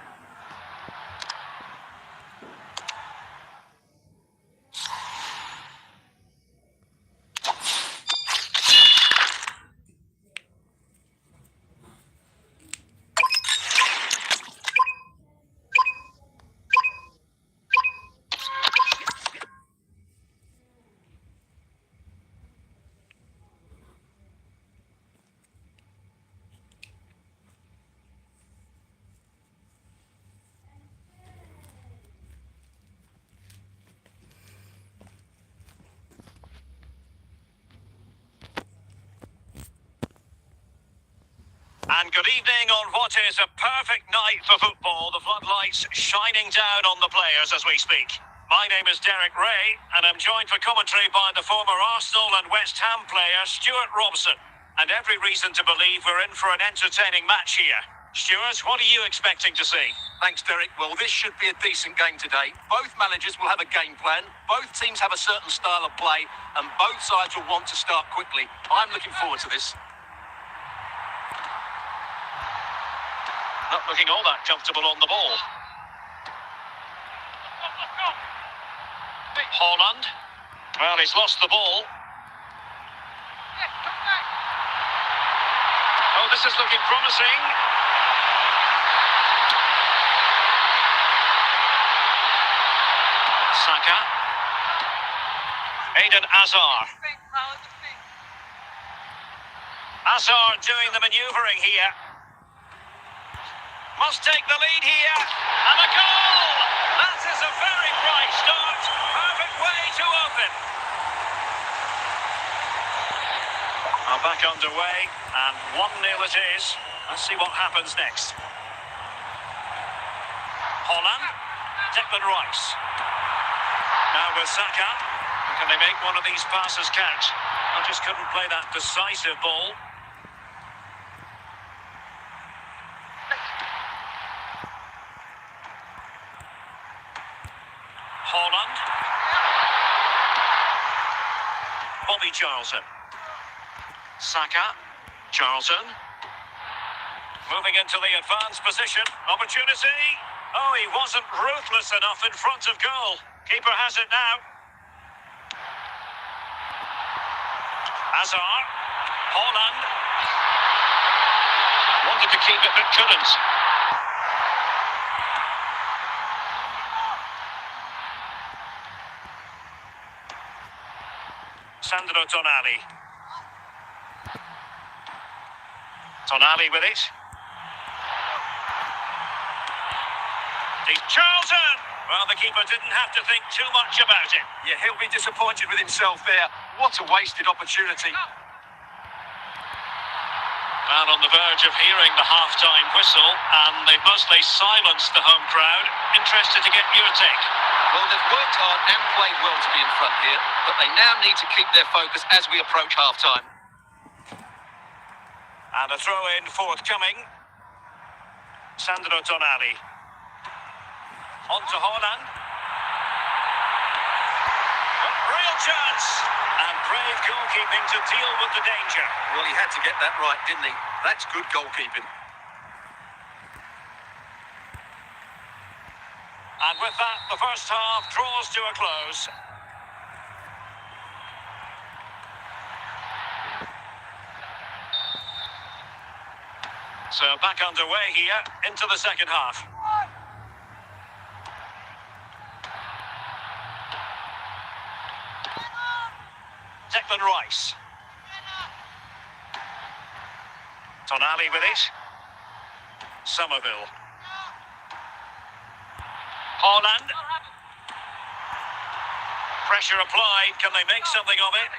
And good evening on what is a perfect night for football. The floodlights shining down on the players as we speak. My name is Derek Ray, and I'm joined for commentary by the former Arsenal and West Ham player Stuart Robson. And every reason to believe we're in for an entertaining match here. Stuart, what are you expecting to see? Thanks, Derek. Well, this should be a decent game today. Both managers will have a game plan. Both teams have a certain style of play, and both sides will want to start quickly. I'm looking forward to this. Not looking all that comfortable on the ball. Haaland. Well, he's lost the ball. Oh, this is looking promising. Saka. Eden Hazard. Hazard doing the manoeuvring here. Must take the lead here, and a goal! That is a very bright start. Perfect way to open. Now back underway, and 1-0 it is. Let's see what happens next. Haaland, Declan Rice. Now with Saka. Can they make one of these passes count? I just couldn't play that decisive ball. Haaland. Bobby Charlton. Saka. Charlton. Moving into the advanced position. Opportunity. Oh, he wasn't ruthless enough in front of goal. Keeper has it now. Hazard. Haaland. Wanted to keep it but couldn't. Sandro Tonali. Tonali with it. Charlton! Well, the keeper didn't have to think too much about it. Yeah, he'll be disappointed with himself there. What a wasted opportunity. And on the verge of hearing the half-time whistle, and they've mostly silenced the home crowd. Interested to get your take. Well, they've worked hard and played well to be in front here, but they now need to keep their focus as we approach half-time. And a throw-in forthcoming. Sandro Tonali. On to Haaland. Real chance! And brave goalkeeping to deal with the danger. Well, he had to get that right, didn't he? That's good goalkeeping. And with that, the first half draws to a close. So back underway here into the second half. Declan Rice. Tonali with it. Somerville. Haaland. Pressure applied. Can they make something of it?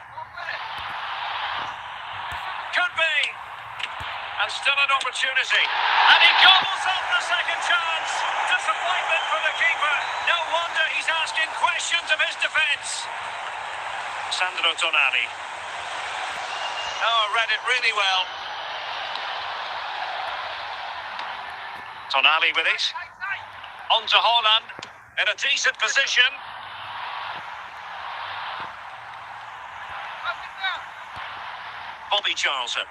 Could be. And still an opportunity. And he gobbles up the second chance. Disappointment for the keeper. No wonder he's asking questions of his defence. Sandro Tonali. Oh, read it really well. Tonali with it. On to Haaland. In a decent position. Bobby Charlton.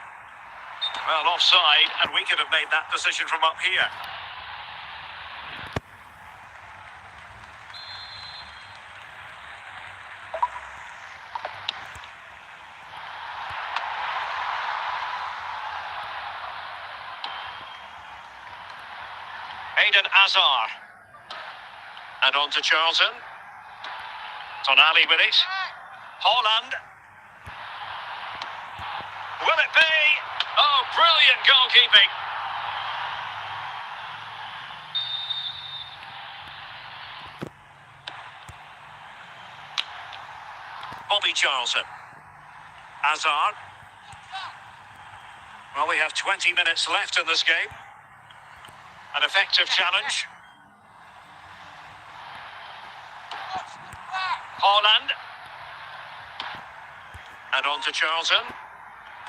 Well, offside, and we could have made that decision from up here. Eden Hazard. And on to Charlton. Tonali with it. Haaland. Will it be? Oh, brilliant goalkeeping. Bobby Charlton. Hazard. Well, we have 20 minutes left in this game. An effective challenge. Haaland. And on to Charlton.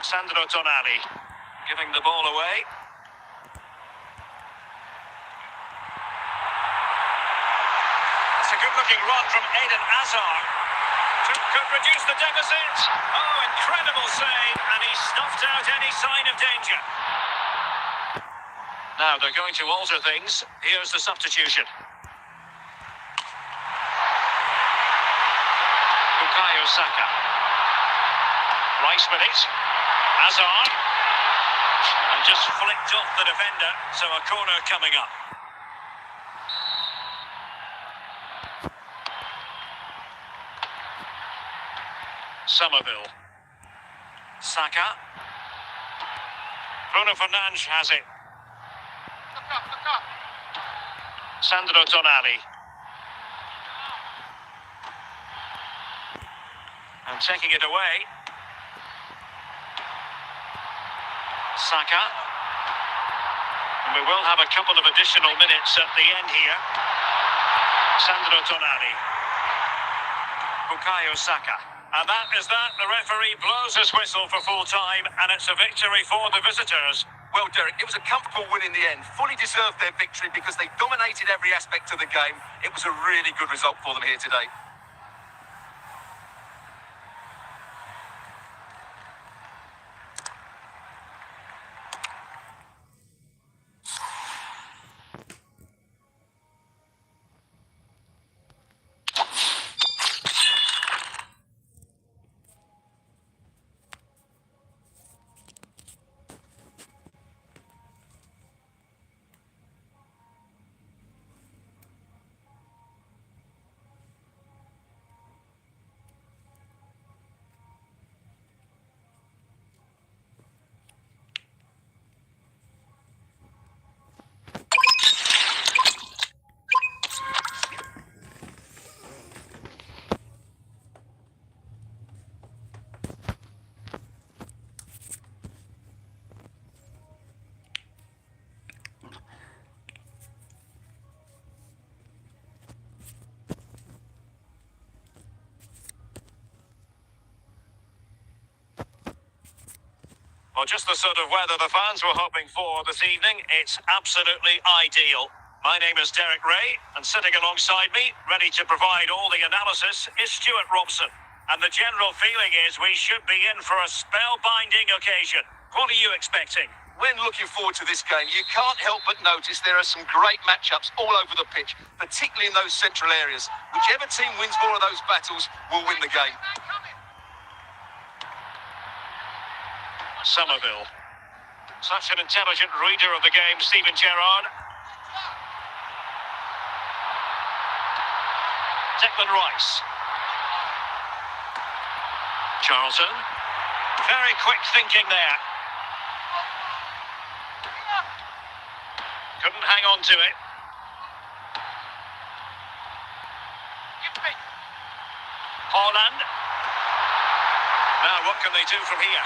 Sandro Tonali. Giving the ball away. It's a good-looking run from Eden Hazard. Could reduce the deficit. Oh, incredible save. And he snuffed out any sign of danger. Now they're going to alter things. Here's the substitution. Bukayo Saka. Rice with it. Hazard. And just flicked off the defender, so a corner coming up. Somerville. Saka. Bruno Fernandes has it. Sandro Tonali. And taking it away. Saka. And we will have a couple of additional minutes at the end here. Sandro Tonali. Bukayo Saka. And that is that. The referee blows his whistle for full time, and it's a victory for the visitors. Well, Derek, it was a comfortable win in the end. Fully deserved their victory because they dominated every aspect of the game. It was a really good result for them here today. Well, just the sort of weather the fans were hoping for this evening. It's absolutely ideal. My name is Derek Ray, and sitting alongside me, ready to provide all the analysis, is Stuart Robson. And the general feeling is we should be in for a spellbinding occasion. What are you expecting? When looking forward to this game, you can't help but notice there are some great matchups all over the pitch, particularly in those central areas. Whichever team wins more of those battles will win the game. Somerville. Such an intelligent reader of the game, Steven Gerrard. Declan Rice. Charlton. Very quick thinking there. Couldn't hang on to it. Haaland. Now, what can they do from here?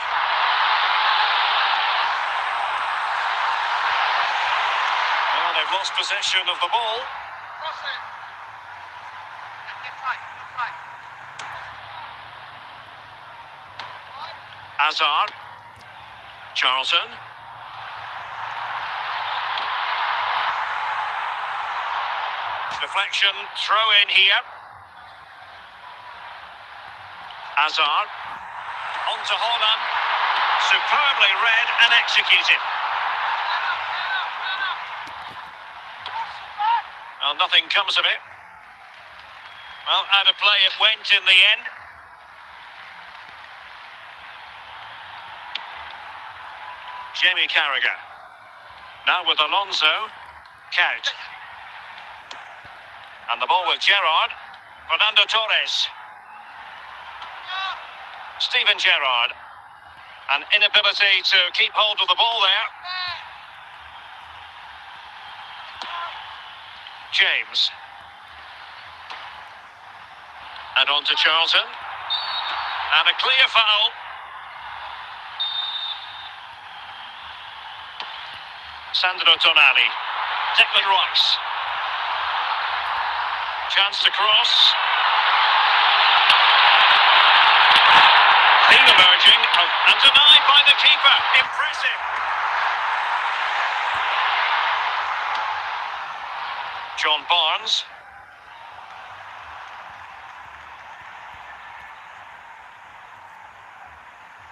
Well, they've lost possession of the ball. Hazard. Charlton. Deflection, throw in here. Hazard. On to Haaland. Superbly read and executed. Well, nothing comes of it. Well, out of play it went in the end. Jamie Carragher. Now with Alonso. Count. And the ball with Gerrard. Fernando Torres. Steven Gerrard. An inability to keep hold of the ball there. James. And on to Charlton. And a clear foul. Sandro Tonali. Declan Rice. Chance to cross. Clean emerging and denied by the keeper. Impressive. John Barnes.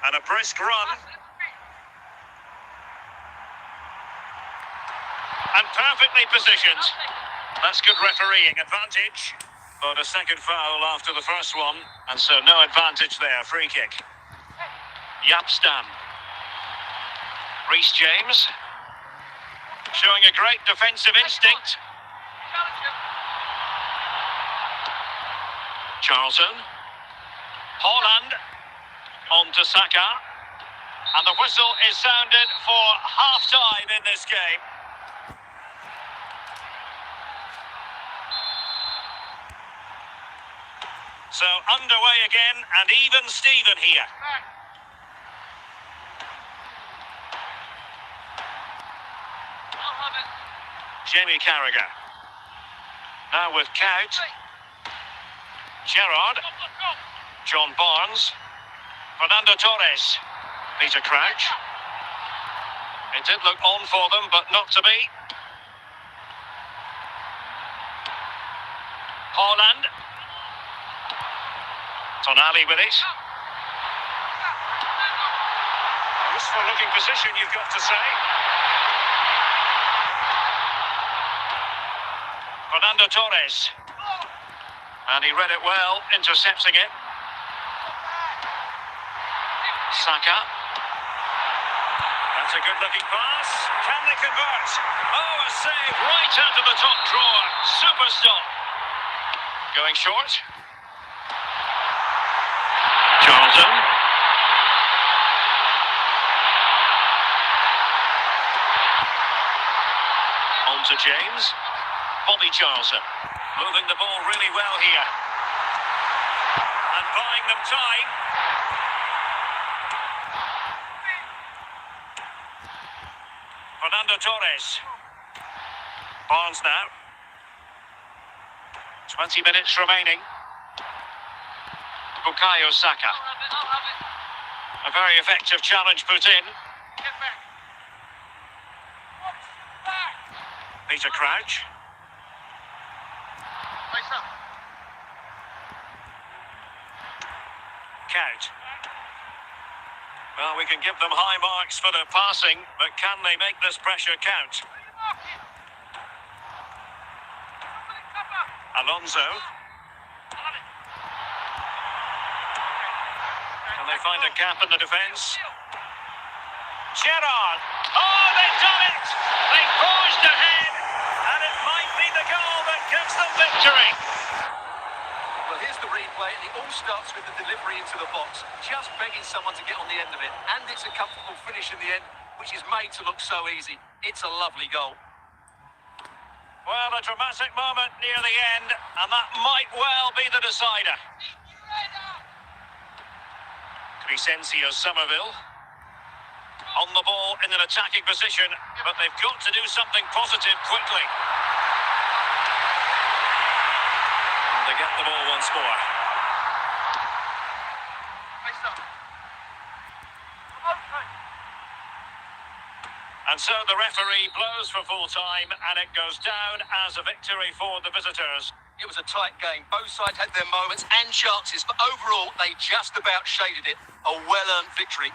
And a brisk run. And perfectly positioned. That's good refereeing advantage. But a second foul after the first one. And so no advantage there. Free kick. Yapstam. Reece James. Showing a great defensive instinct. Charlton. Haaland. On to Saka. And the whistle is sounded for half-time in this game. So underway again, and even Steven here. Jamie Carragher. Now with Count. Gerrard. John Barnes. Fernando Torres. Peter Crouch. It did look on for them, but not to be. Haaland. Tonali with it. Useful looking position, you've got to say. Fernando Torres. And he read it well, intercepting it. Saka. That's a good looking pass. Can they convert? Oh, a save right out of the top drawer. Super stop. Going short. Charlton. On to James. Bobby Charlton. Moving the ball really well here. And buying them time. Fernando Torres. Barnes now. 20 minutes remaining. Bukayo Saka. A very effective challenge put in. Peter Crouch. Count. Well, we can give them high marks for their passing, but can they make this pressure count? Alonso. Can they find a gap in the defence? Gerrard. Oh, they've done it! They forged ahead, and it might be the goal that gives them victory. Well, here's the replay, and it all starts with the delivery into the box. Just begging someone to get on the end of it. And it's a comfortable finish in the end, which is made to look so easy. It's a lovely goal. Well, a dramatic moment near the end, and that might well be the decider. Vicensio Somerville. On the ball in an attacking position, but they've got to do something positive quickly. And they get the ball once more. And so the referee blows for full time, and it goes down as a victory for the visitors. It was a tight game. Both sides had their moments and chances, but overall, they just about shaded it. A well-earned victory.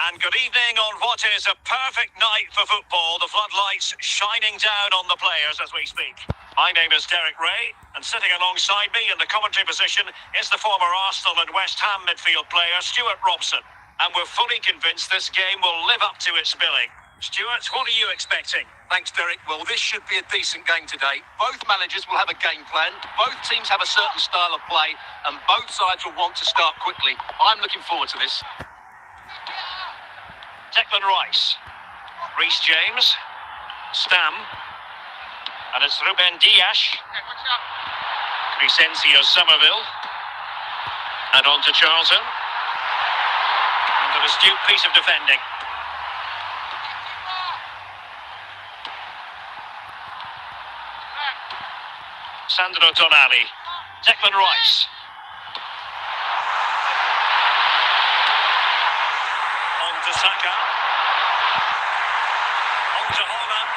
And good evening on what is a perfect night for football. The floodlights shining down on the players as we speak. My name is Derek Ray, and sitting alongside me in the commentary position is the former Arsenal and West Ham midfield player, Stuart Robson. And we're fully convinced this game will live up to its billing. Stuart, what are you expecting? Thanks, Derek. Well, this should be a decent game today. Both managers will have a game plan. Both teams have a certain style of play, and both sides will want to start quickly. I'm looking forward to this. Declan Rice, Reece James, Stam, and it's Ruben Dias, Vicensio Somerville, and on to Charlton, and an astute piece of defending. Sandro Tonali, Declan Rice. Saka, on to Holman.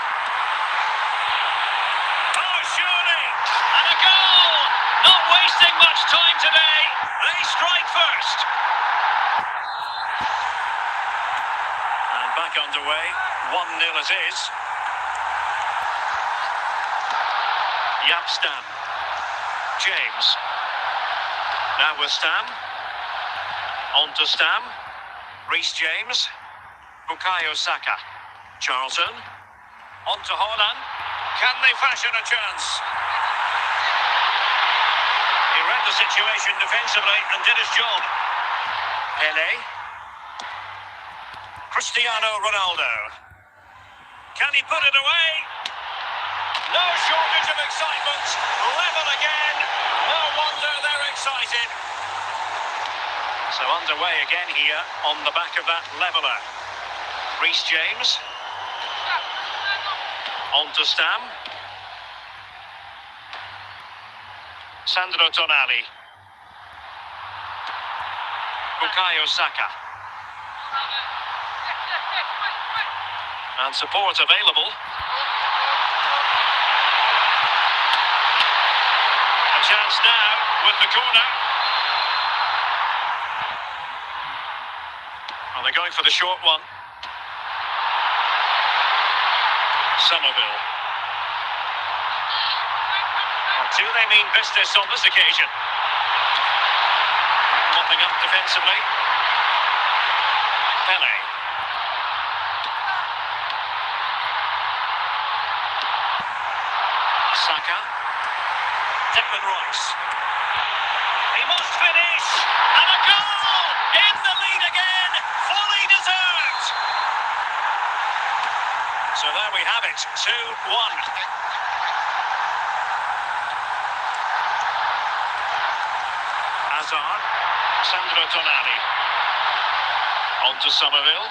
Oh, surely! And a goal! Not wasting much time today. They strike first. And back underway. 1-0 it is. Yap Stam. James. Now with Stam. On to Stam. Reece James, Bukayo Saka, Charlton, on to Haaland. Can they fashion a chance? He read the situation defensively and did his job. Pele, Cristiano Ronaldo. Can he put it away? No shortage of excitement. Level again. No wonder they're excited. So underway again here on the back of that leveller. Reece James. On to Stam. Sandro Tonali. Bukayo Saka. And support available. A chance now with the corner. Well, they're going for the short one. Somerville. Well, do they mean business on this occasion? Mopping up defensively. Pele. Saka. Declan Rice. He must finish. And a goal! In the lead again. Fully deserved. So there we have it. 2-1. Hazard. Sandro Tonali. On to Somerville.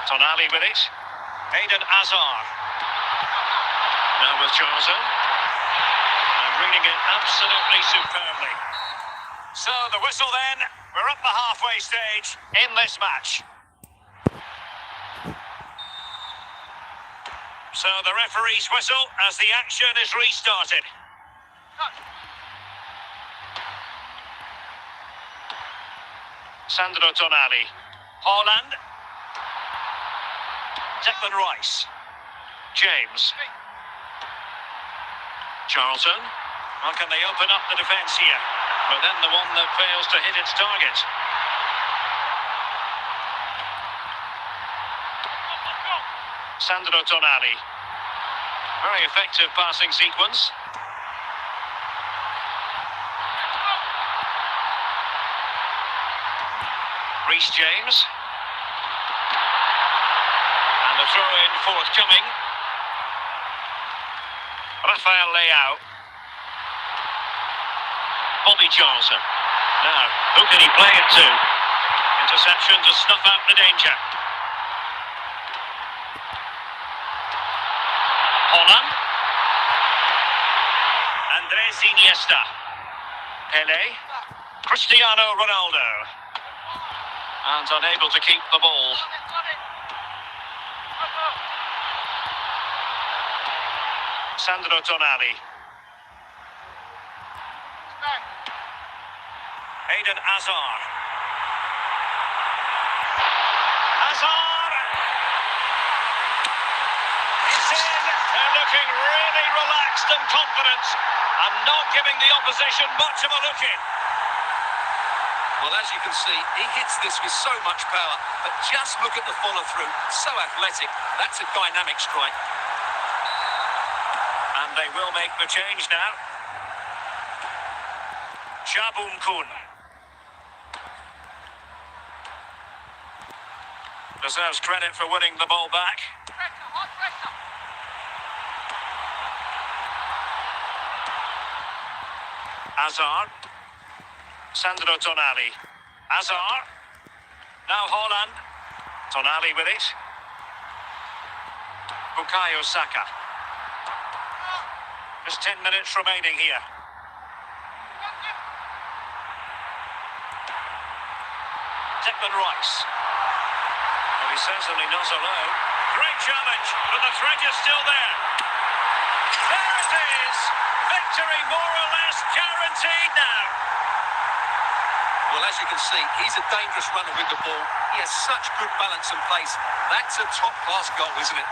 Tonali with it. Eden Hazard. Now with Charlton. And reading it absolutely superbly. So the whistle then. We're up the halfway stage in this match. So the referee's whistle as the action is restarted. Sandro Tonali. Haaland. Declan Rice. James. Charlton. How can they open up the defence here? But then the one that fails to hit its target. Sandro Tonali. Very effective passing sequence. Reece James. And the throw-in forthcoming. Rafael Leao. Bobby Charlton. Now, who can he play it to? Interception to snuff out the danger. Haaland. Andres Iniesta. Pele. Cristiano Ronaldo. And unable to keep the ball. Sandro Tonali. Eden Hazard. Hazard! It's in. They're looking really relaxed and confident and not giving the opposition much of a look in. Well, as you can see, he hits this with so much power, but just look at the follow-through. So athletic. That's a dynamic strike. And they will make the change now. Jabum Kun. Deserves credit for winning the ball back. Hazard. Sandro Tonali. Hazard. Now Haaland. Tonali with it. Bukayo Saka. Just 10 minutes remaining here. Declan Rice. Well, he's certainly not alone. Great challenge, but the threat is still there. There it is. Victory more or less guaranteed now. Well, as you can see, he's a dangerous runner with the ball. He has such good balance and pace. That's a top-class goal, isn't it?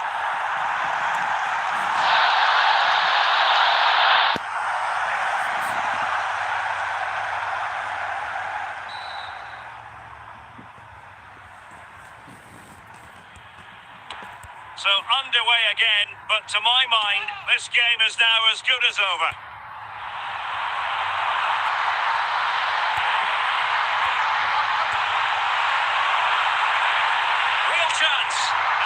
So underway again, but to my mind, this game is now as good as over. Real chance,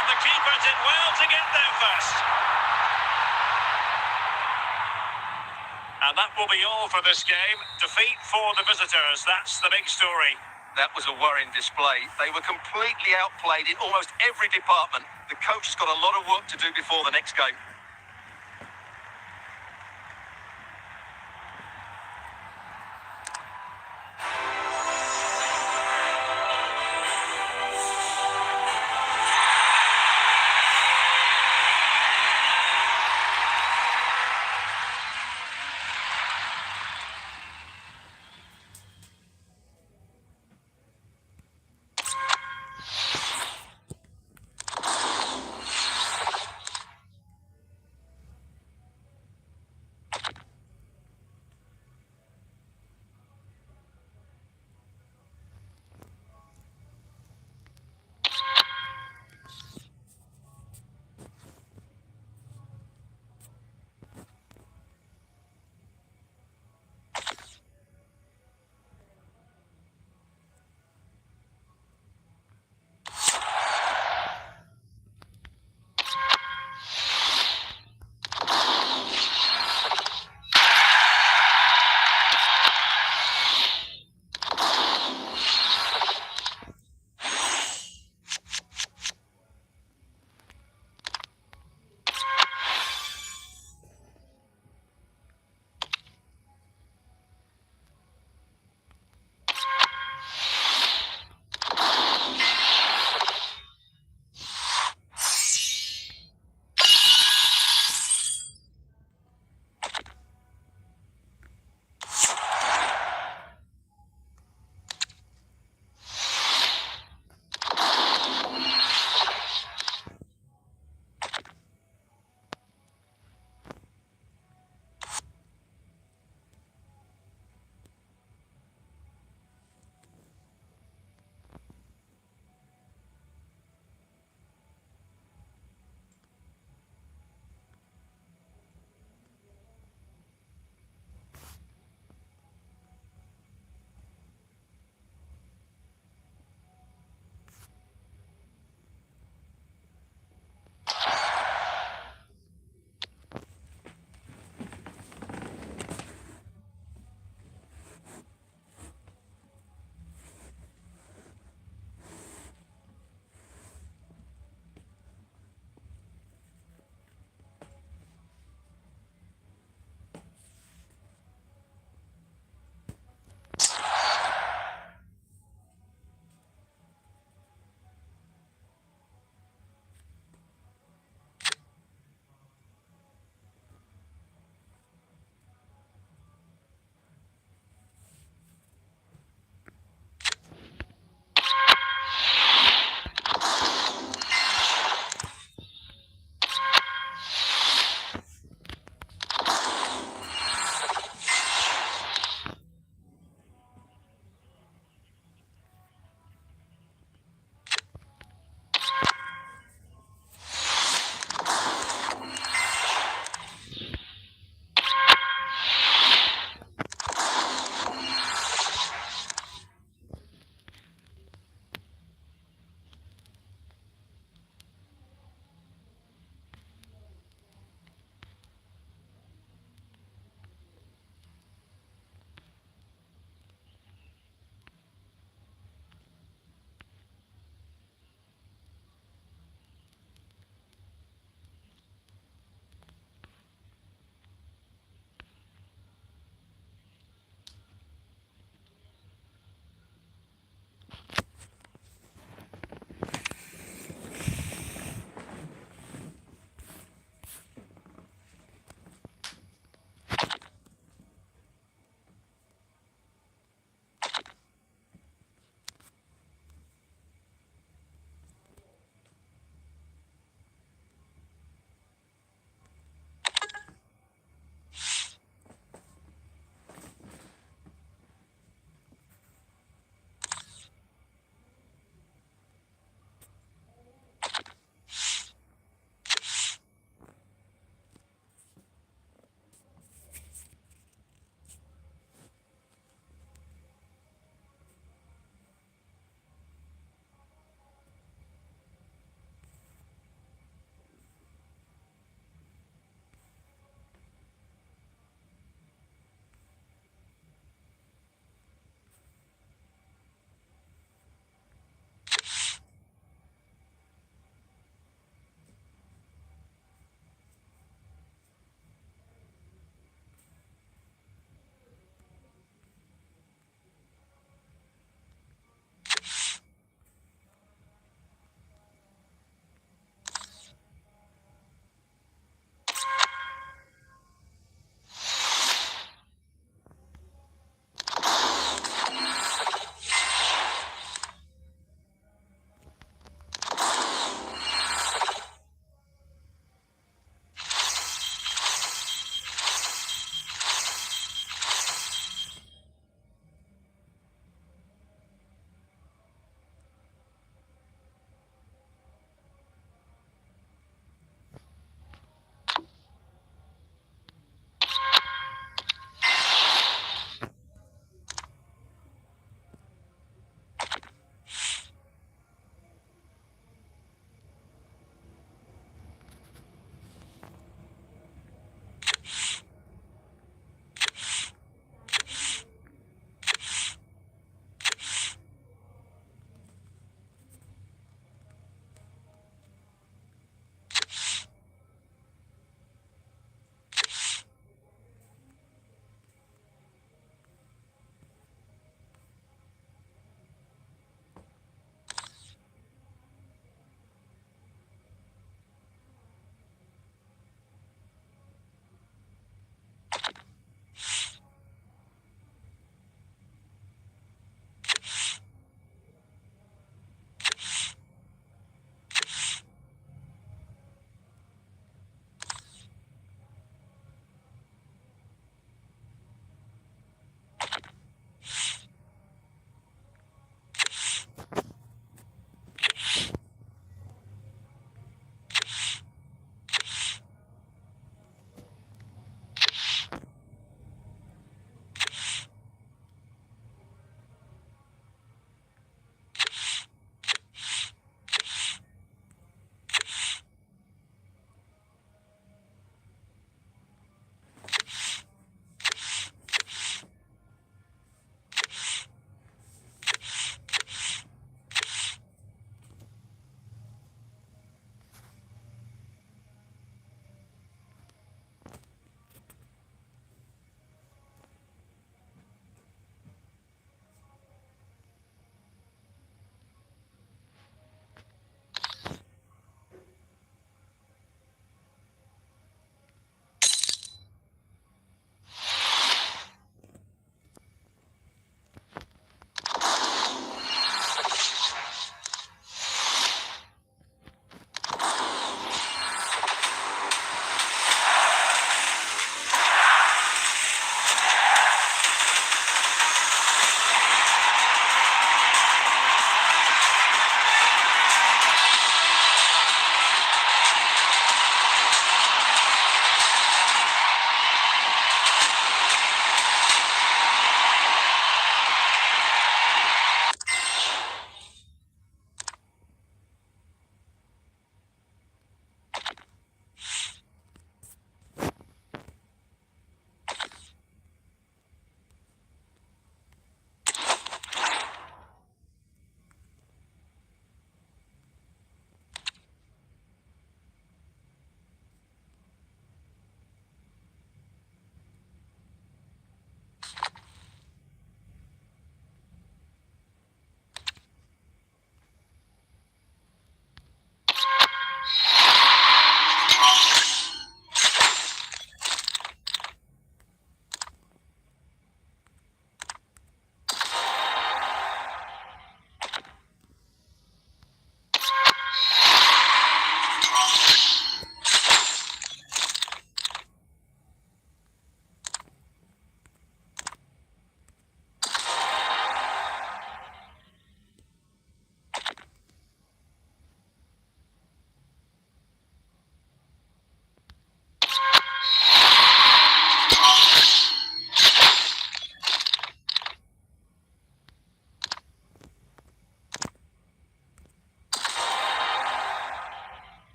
and the keeper did well to get there first. And that will be all for this game. Defeat for the visitors, that's the big story. That was a worrying display. They were completely outplayed in almost every department. The coach has got a lot of work to do before the next game.